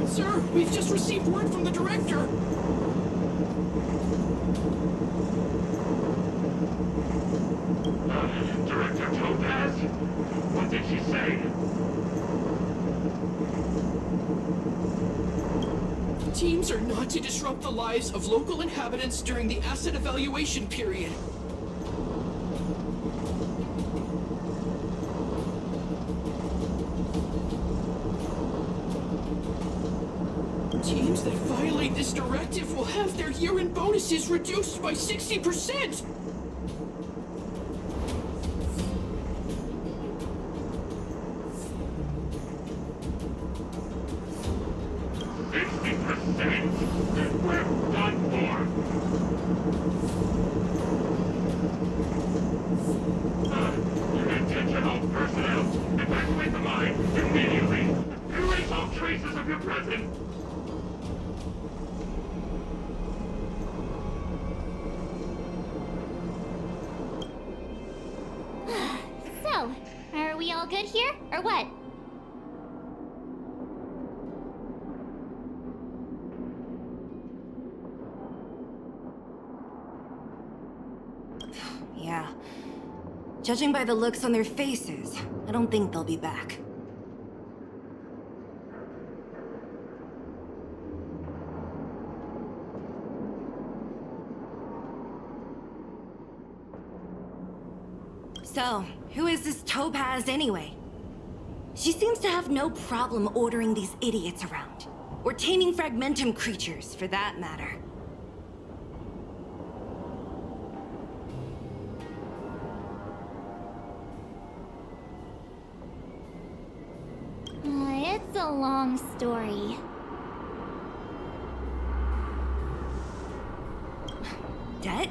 Sir, we've just received word from the director. Director Topaz? What did she say? Teams are not to disrupt the lives of local inhabitants during the asset evaluation period. Teams that violate this directive will have their year-end bonuses reduced by 60%! We're done for. Attention all personnel. Evacuate the mine immediately. Erase all traces of your presence. So, are we all good here, or what? Yeah. Judging by the looks on their faces, I don't think they'll be back. So, who is this Topaz anyway? She seems to have no problem ordering these idiots around. Or taming fragmentum creatures, for that matter. It's a long story. Debt?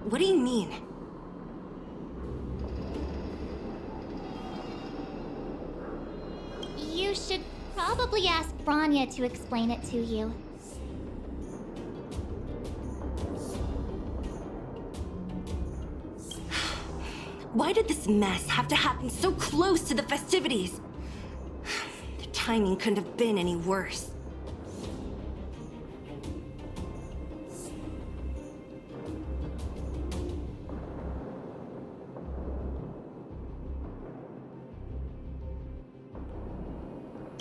What do you mean? You should probably ask Branya to explain it to you. Why did this mess have to happen so close to the festivities? The timing couldn't have been any worse.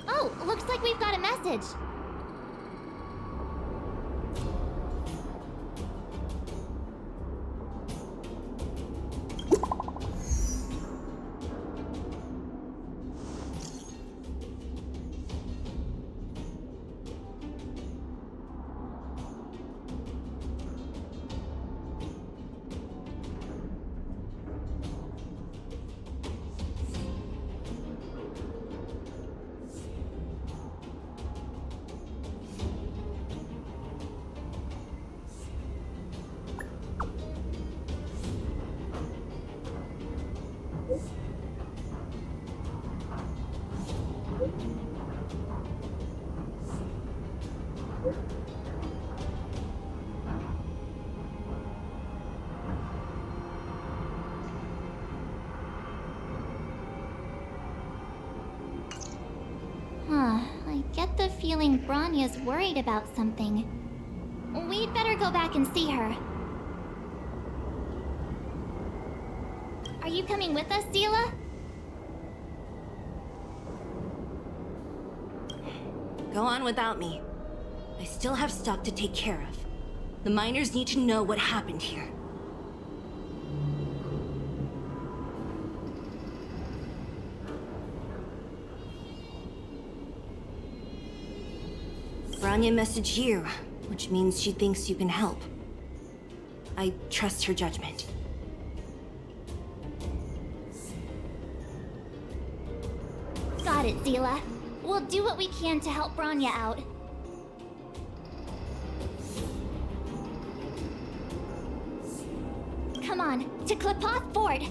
Oh, looks like we've got a message. get the feeling Bronya's worried about something. We'd better go back and see her. Are you coming with us, Zila? Go on without me. I still have stuff to take care of. The miners need to know what happened here. Bronya messaged you, which means she thinks you can help. I trust her judgment. Got it, Zila. We'll do what we can to help Bronya out. Come on, to Klipoth Ford!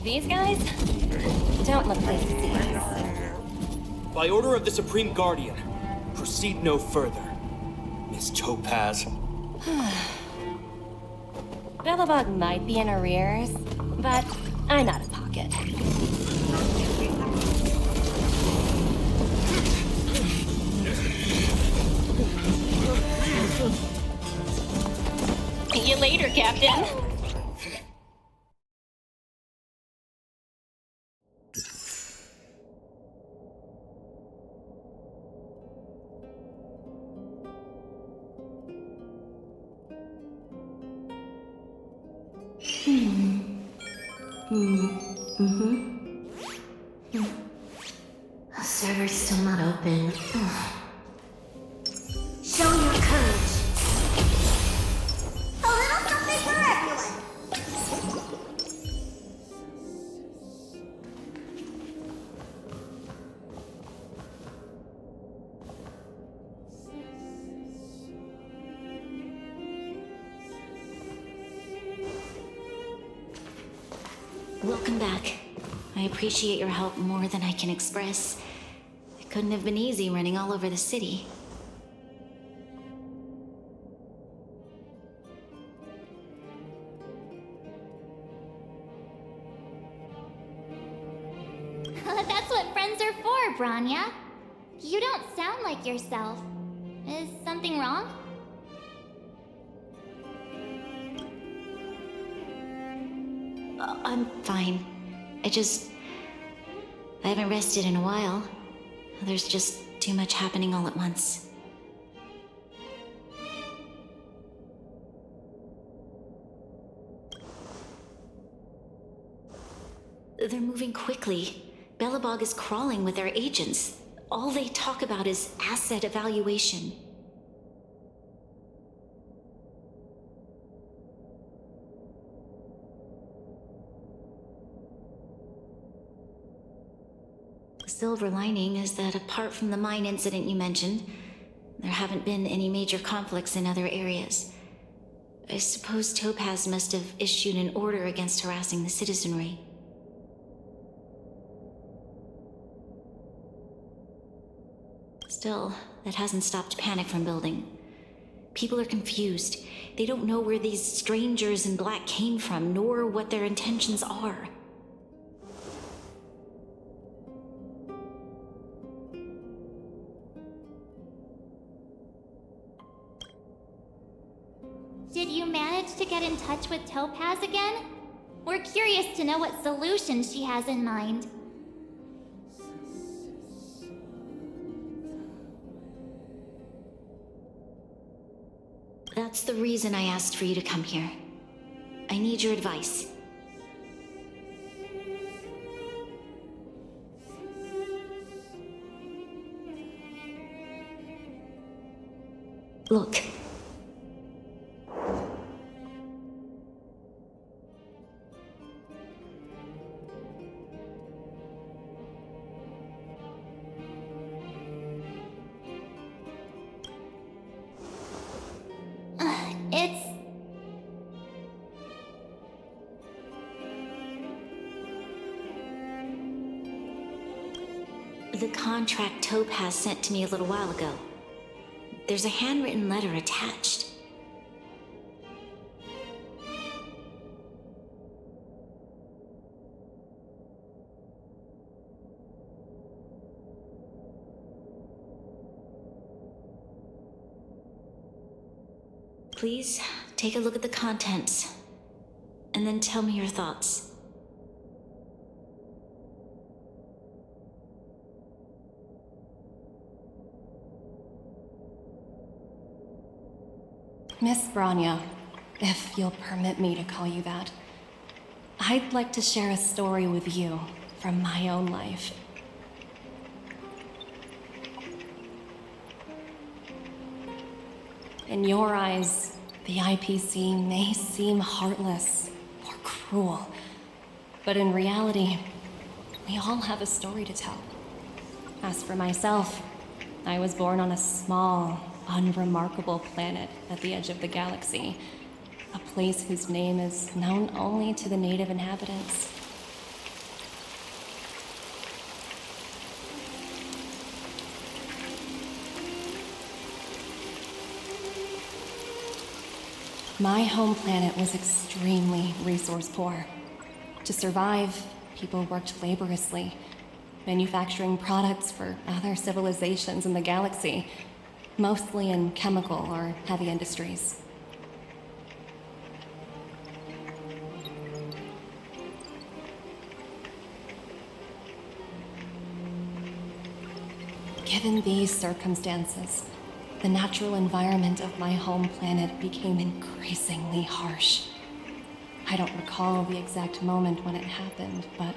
These guys don't look like thieves. By order of the Supreme Guardian, proceed no further, Miss Topaz. Billabong might be in arrears, but I'm out of pocket. See you later, Captain. Server's still not open. Show your courage. A little something for everyone. Welcome back. I appreciate your help more than I can express. It couldn't have been easy running all over the city. That's what friends are for, Bronya. You don't sound like yourself. Is something wrong? I'm fine. I haven't rested in a while. There's just too much happening all at once. They're moving quickly. Belobog is crawling with their agents. All they talk about is asset evaluation. The silver lining is that apart from the mine incident you mentioned, there haven't been any major conflicts in other areas. I suppose Topaz must have issued an order against harassing the citizenry. Still, that hasn't stopped panic from building. People are confused. They don't know where these strangers in black came from, nor what their intentions are. Did you manage to get in touch with Topaz again? We're curious to know what solution she has in mind. That's the reason I asked for you to come here. I need your advice. Look. It's... The contract Topaz sent to me a little while ago. There's a handwritten letter attached. Please take a look at the contents, and then tell me your thoughts. Miss Branya, if you'll permit me to call you that, I'd like to share a story with you from my own life. In your eyes, the IPC may seem heartless or cruel, but in reality, we all have a story to tell. As for myself, I was born on a small, unremarkable planet at the edge of the galaxy, a place whose name is known only to the native inhabitants. My home planet was extremely resource poor. To survive, people worked laboriously, manufacturing products for other civilizations in the galaxy, mostly in chemical or heavy industries. Given these circumstances, the natural environment of my home planet became increasingly harsh. I don't recall the exact moment when it happened, but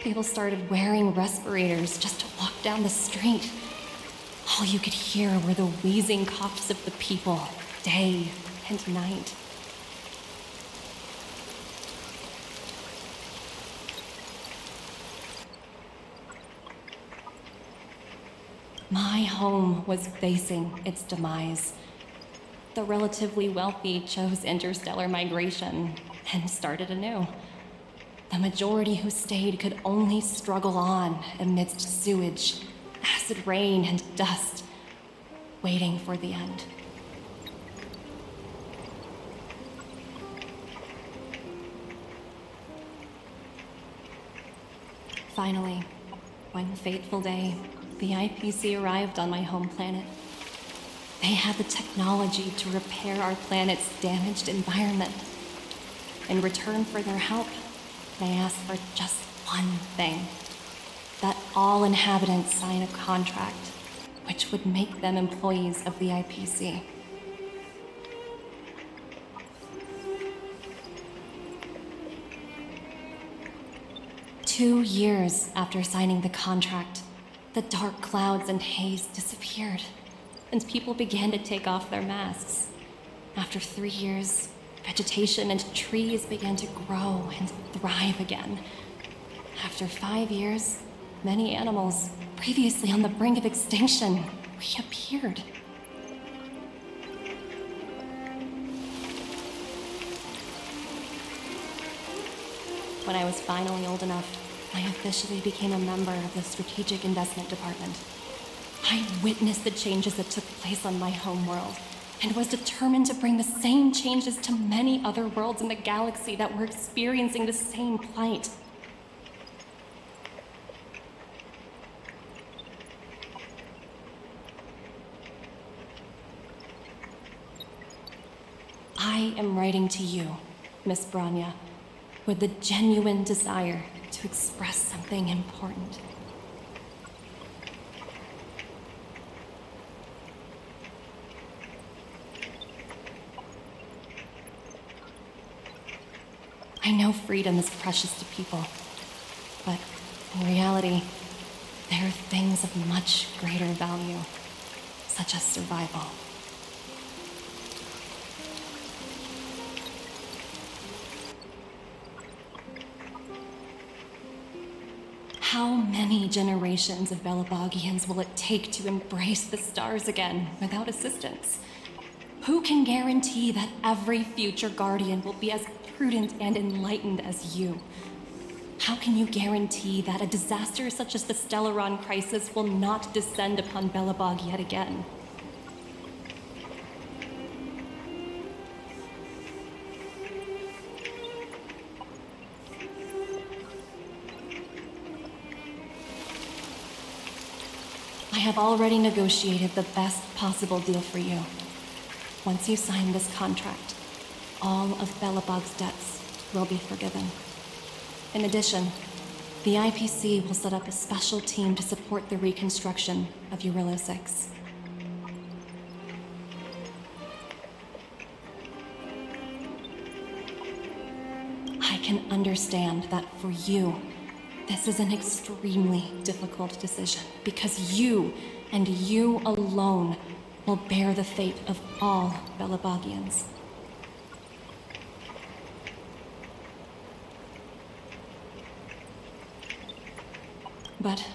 people started wearing respirators just to walk down the street. All you could hear were the wheezing coughs of the people, day and night. My home was facing its demise. The relatively wealthy chose interstellar migration and started anew. The majority who stayed could only struggle on amidst sewage, acid rain, and dust, waiting for the end. Finally, one fateful day, the IPC arrived on my home planet. They had the technology to repair our planet's damaged environment. In return for their help, they asked for just one thing: that all inhabitants sign a contract which would make them employees of the IPC. Two years after signing the contract, the dark clouds and haze disappeared, and people began to take off their masks. After 3 years, vegetation and trees began to grow and thrive again. After 5 years, many animals, previously on the brink of extinction, reappeared. When I was finally old enough, I officially became a member of the Strategic Investment Department. I witnessed the changes that took place on my home world, and was determined to bring the same changes to many other worlds in the galaxy that were experiencing the same plight. I am writing to you, Miss Branya, with the genuine desire to express something important. I know freedom is precious to people, but in reality, there are things of much greater value, such as survival. How many generations of Belabogians will it take to embrace the stars again without assistance? Who can guarantee that every future Guardian will be as prudent and enlightened as you? How can you guarantee that a disaster such as the Stellaron crisis will not descend upon Belobog yet again? have already negotiated the best possible deal for you. Once you sign this contract, all of Belobog's debts will be forgiven. In addition, the IPC will set up a special team to support the reconstruction of Eurilla 6. I can understand that for you, this is an extremely difficult decision because you, and you alone, will bear the fate of all Belobogians. But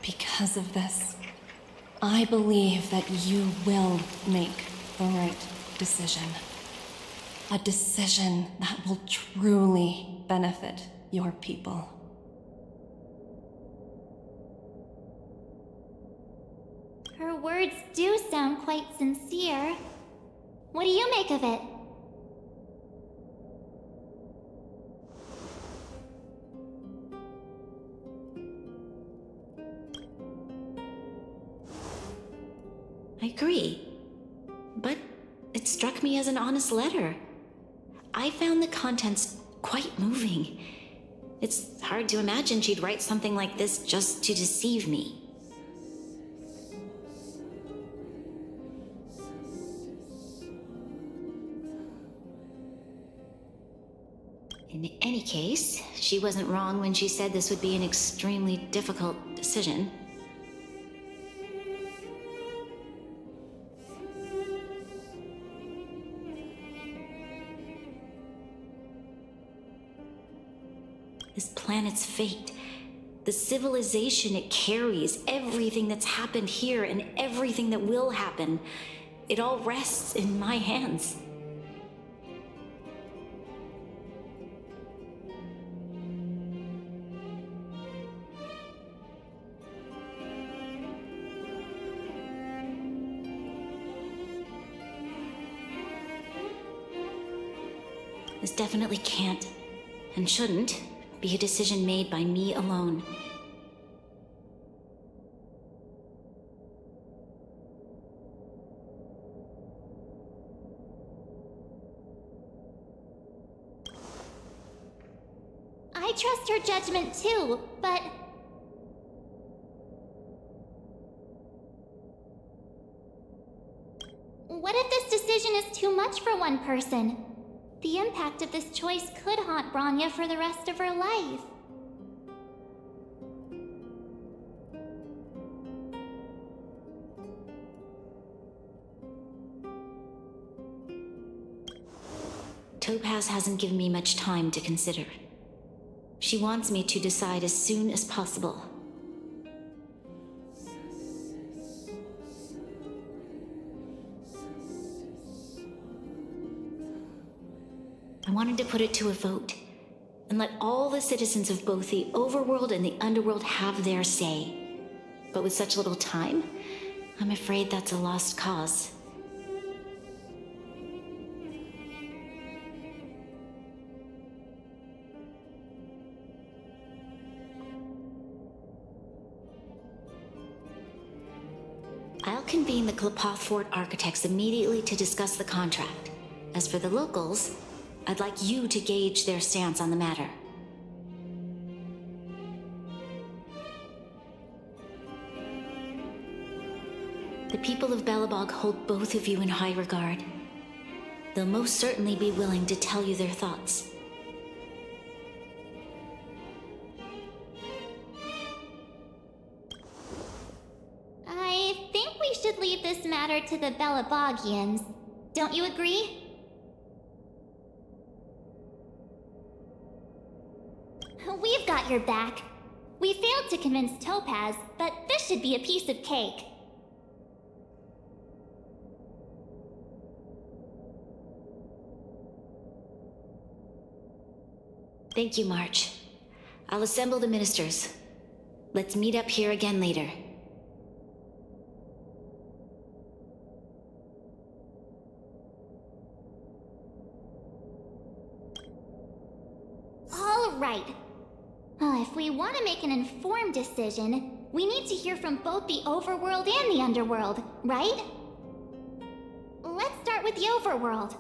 because of this, I believe that you will make the right decision. A decision that will truly benefit your people. Her words do sound quite sincere. What do you make of it? I agree. But it struck me as an honest letter. I found the contents quite moving. It's hard to imagine she'd write something like this just to deceive me. In any case, she wasn't wrong when she said this would be an extremely difficult decision. This planet's fate, the civilization it carries, everything that's happened here and everything that will happen, it all rests in my hands. This definitely can't, and shouldn't, be a decision made by me alone. I trust her judgment too, but... what if this decision is too much for one person? The impact of this choice could haunt Bronya for the rest of her life. Topaz hasn't given me much time to consider. She wants me to decide as soon as possible. I wanted to put it to a vote, and let all the citizens of both the overworld and the underworld have their say. But with such little time, I'm afraid that's a lost cause. I'll convene the Klapoth Fort architects immediately to discuss the contract. As for the locals, I'd like you to gauge their stance on the matter. The people of Belobog hold both of you in high regard. They'll most certainly be willing to tell you their thoughts. I think we should leave this matter to the Belobogians. Don't you agree? We've got your back. We failed to convince Topaz, but this should be a piece of cake. Thank you, March. I'll assemble the ministers. Let's meet up here again later. All right. If we want to make an informed decision, we need to hear from both the overworld and the underworld, right? Let's start with the overworld.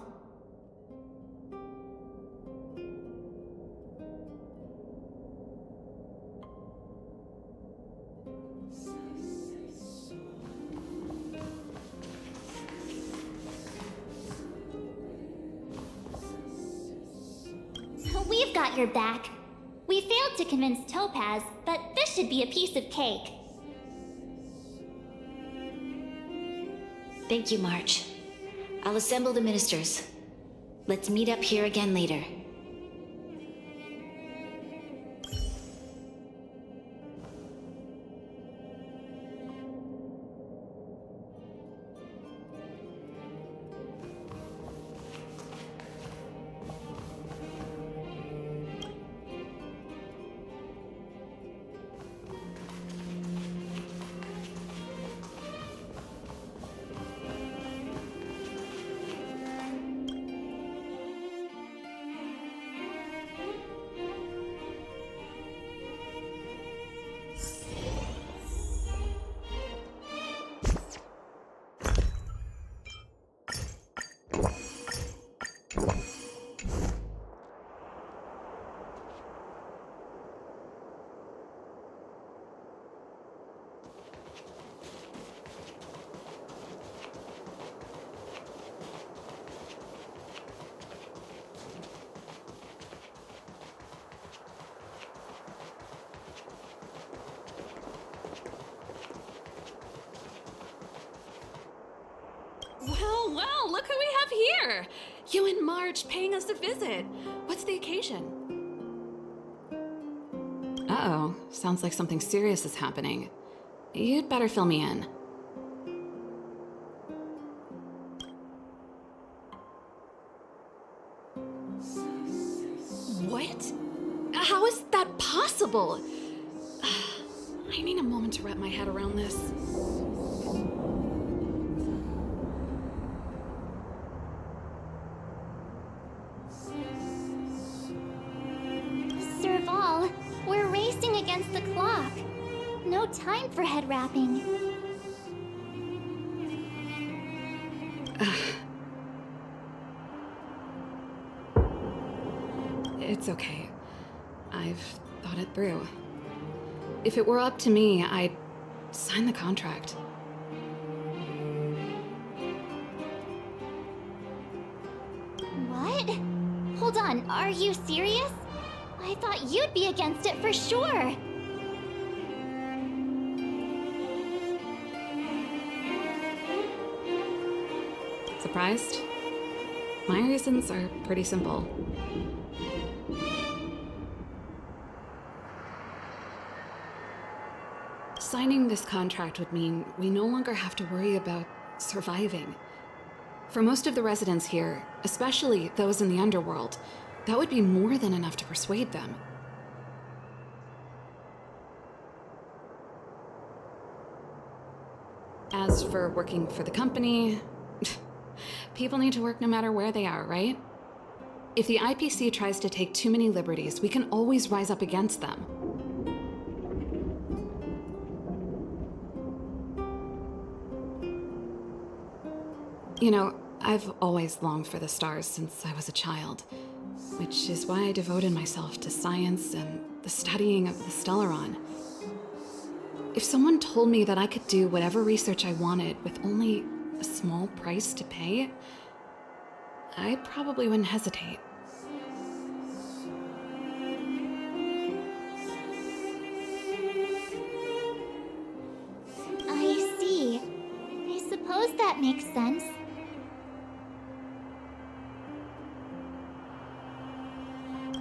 We've got your back. We failed to convince Topaz, but this should be a piece of cake. Thank you, March. I'll assemble the ministers. Let's meet up here again later. Well, look who we have here! You and March paying us a visit. What's the occasion? Uh-oh, sounds like something serious is happening. You'd better fill me in. What? How is that possible? I need a moment to wrap my head around this. Serval, we're racing against the clock. No time for head wrapping. It's okay. I've thought it through. If it were up to me, I'd sign the contract. What? Hold on, are you serious? I thought you'd be against it for sure. Surprised? My reasons are pretty simple. Signing this contract would mean we no longer have to worry about surviving. For most of the residents here, especially those in the underworld, that would be more than enough to persuade them. As for working for the company, people need to work no matter where they are, right? If the IPC tries to take too many liberties, we can always rise up against them. You know, I've always longed for the stars since I was a child, which is why I devoted myself to science and the studying of the Stellaron. If someone told me that I could do whatever research I wanted with only a small price to pay, I probably wouldn't hesitate. I see. I suppose that makes sense.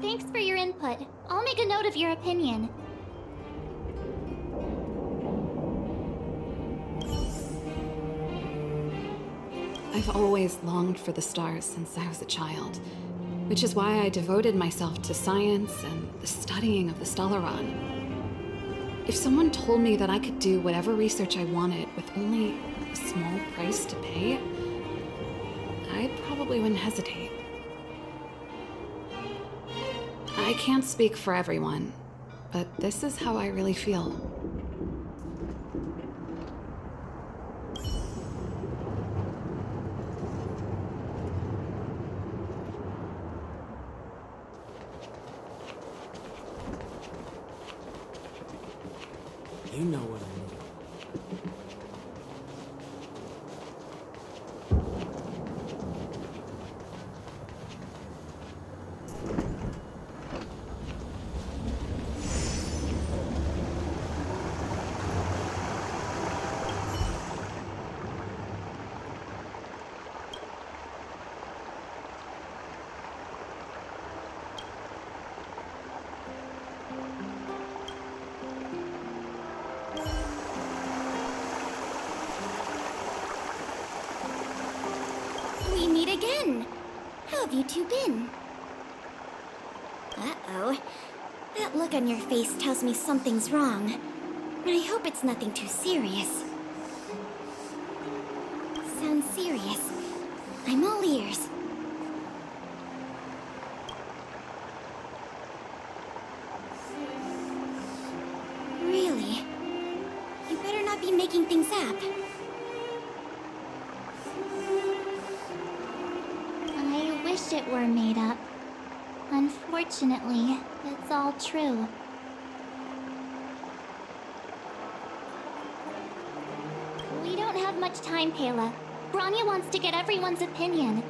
Thanks for your input. I'll make a note of your opinion. I've always longed for the stars since I was a child, which is why I devoted myself to science and the studying of the Stellaron. If someone told me that I could do whatever research I wanted with only a small price to pay, I probably wouldn't hesitate. I can't speak for everyone, but this is how I really feel. You know what I mean. We meet again. How have you two been? Uh-oh. That look on your face tells me something's wrong. I hope it's nothing too serious. Sounds serious. I'm all ears. Really? You better not be making things up. I wish it were made up. Unfortunately, it's all true. We don't have much time, Kayla. Branya wants to get everyone's opinion.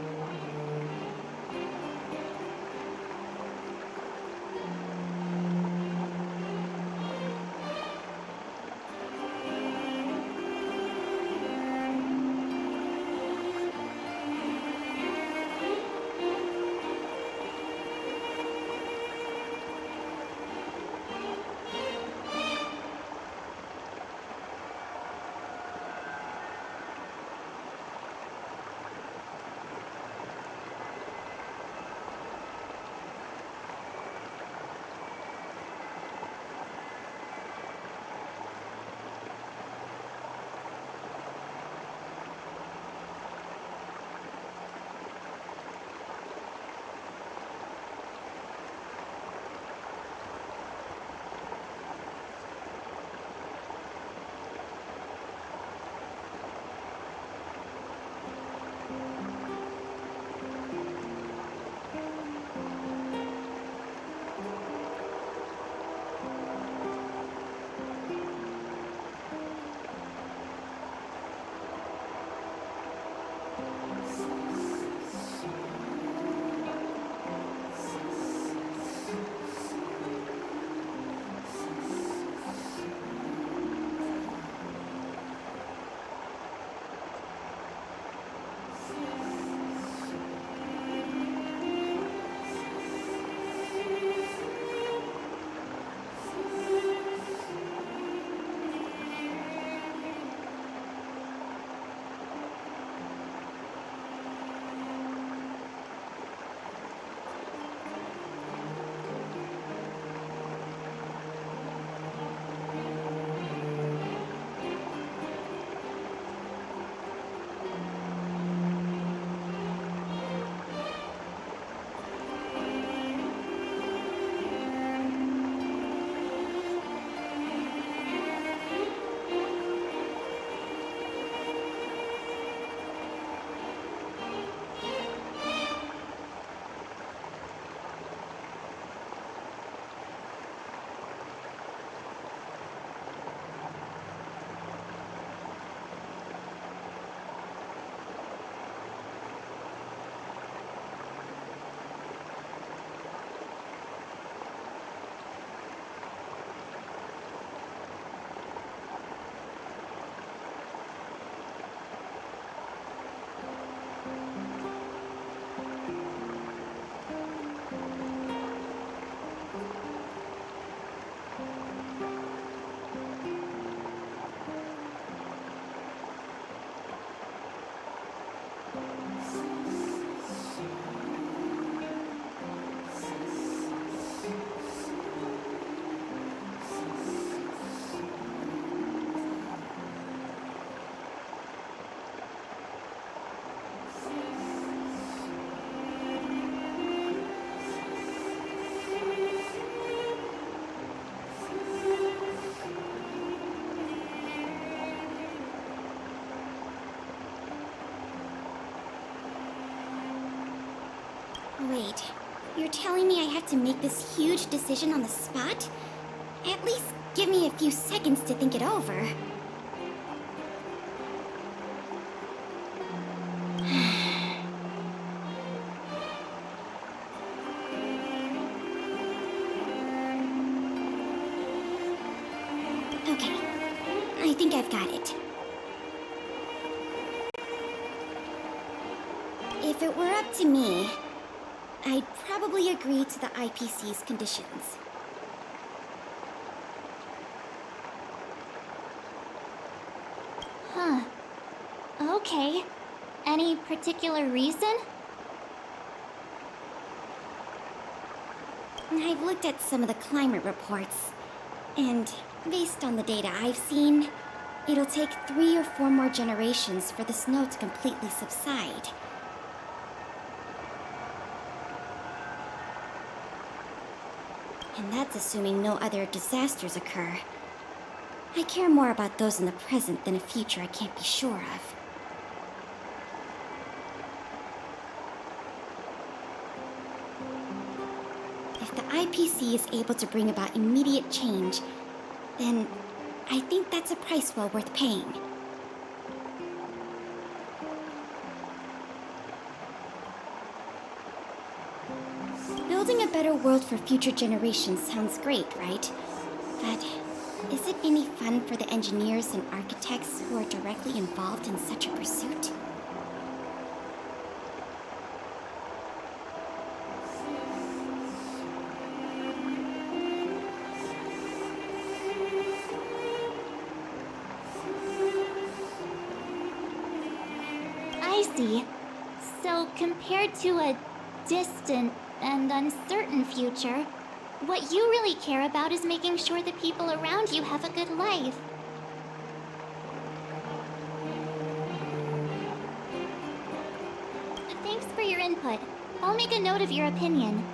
Wait, you're telling me I have to make this huge decision on the spot? At least give me a few seconds to think it over. Okay, I think I've got it. If it were up to me, I'd probably agree to the IPC's conditions. Huh. Okay. Any particular reason? I've looked at some of the climate reports, and based on the data I've seen, it'll take 3 or 4 more generations for the snow to completely subside. And that's assuming no other disasters occur. I care more about those in the present than a future I can't be sure of. If the IPC is able to bring about immediate change, then I think that's a price well worth paying. Building a better world for future generations sounds great, right? But is it any fun for the engineers and architects who are directly involved in such a pursuit? I see. So compared to a distant and uncertain future, what you really care about is making sure the people around you have a good life. Thanks for your input. I'll make a note of your opinion.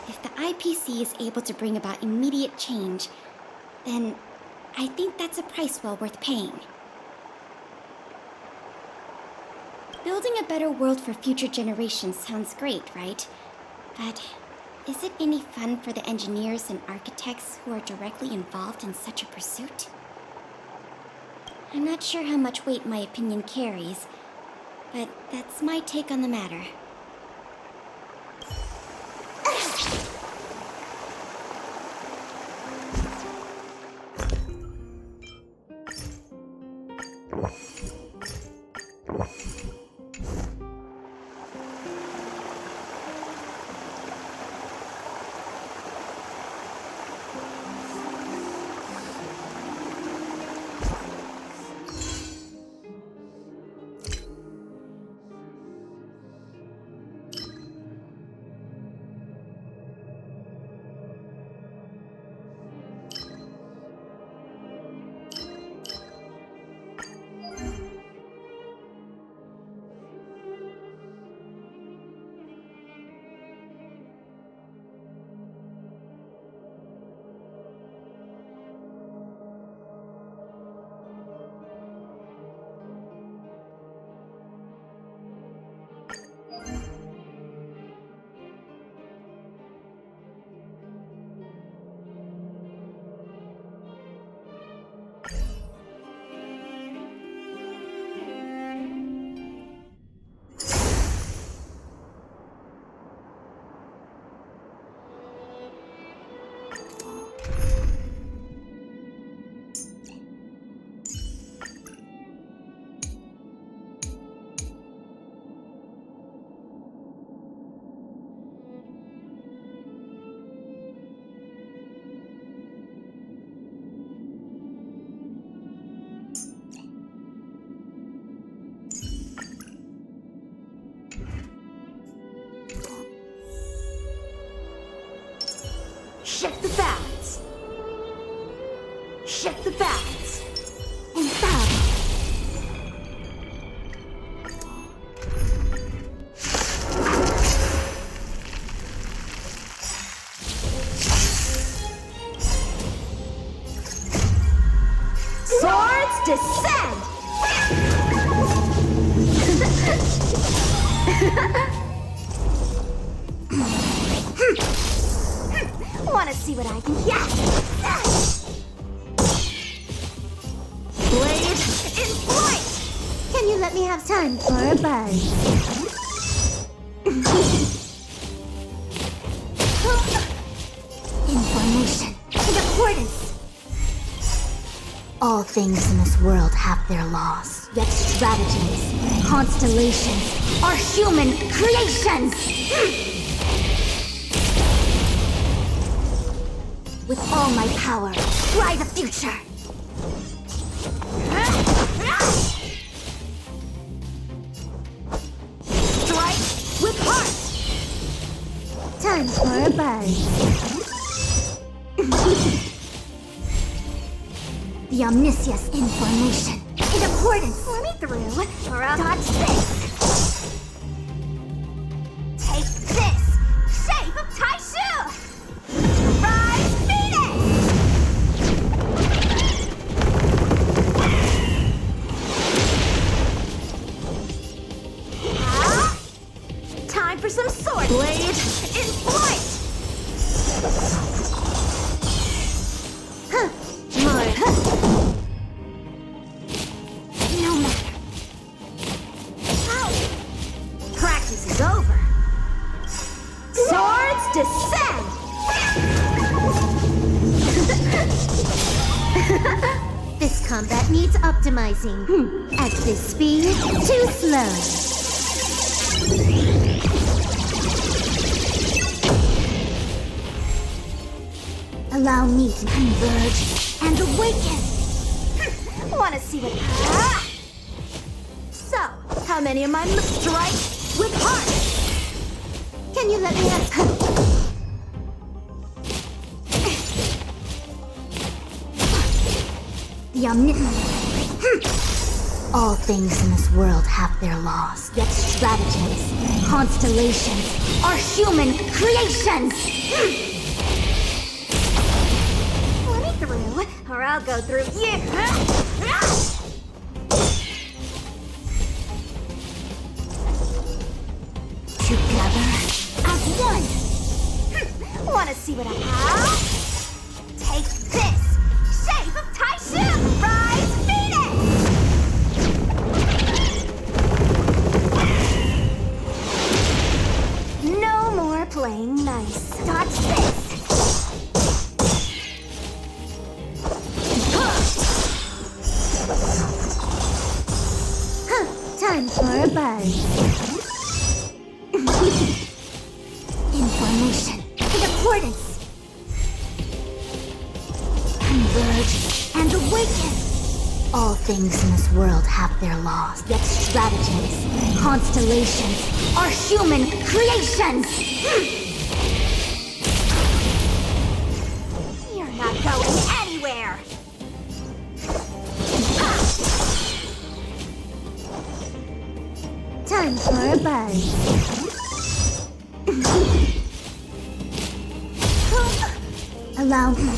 If the IPC is able to bring about immediate change, then I think that's a price well worth paying. Building a better world for future generations sounds great, right? But is it any fun for the engineers and architects who are directly involved in such a pursuit? I'm not sure how much weight my opinion carries, but that's my take on the matter. Shift the balance. Shift the balance. And balance. descend! Wanna see what I can get? Blade in flight! Can you let me have time for a buzz? Information in accordance. All things in this world have their laws, yet strategies, constellations are human creations! With all my power, try the future! Strike with heart! Time for a buzz. The omniscience information in accordance. Let me through, or I'll dodge this. Take this! Shape of Taishu! Rise Phoenix! Time for some sword blade in flight! More. No matter. Ouch! Practice is over. Swords descend! This combat needs optimizing. At this speed, too slow. Allow me to converge and awaken. Wanna see what? So, how many of my strike with heart? Can you let me have? The omniscient. All things in this world have their laws, yet strategies, constellations are human creations. Through, or I'll go through you. Together as one. Wanna see what I have? Take this! Shape of Taishu! Rise Phoenix! No more playing nice. Dodge this! Time for a buzz. Information in accordance. Converge and awaken. All things in this world have their laws, yet strategies, constellations are human creations. You're not going anywhere. Time for a buzz. Allow me.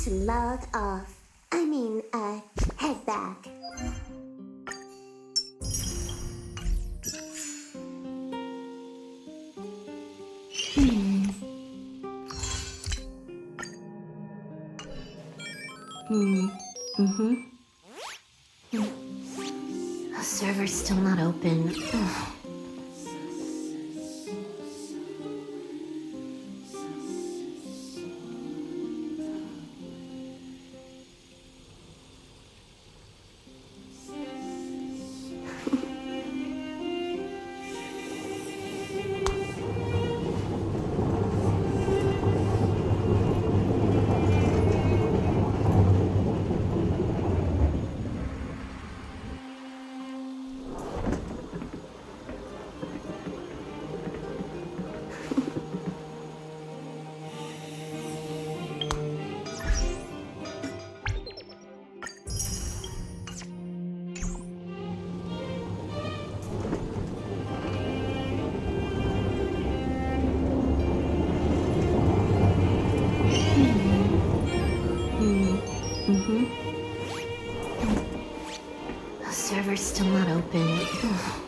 to log off. Head back. The server's still not open. Ugh. The server's still not open. Ugh.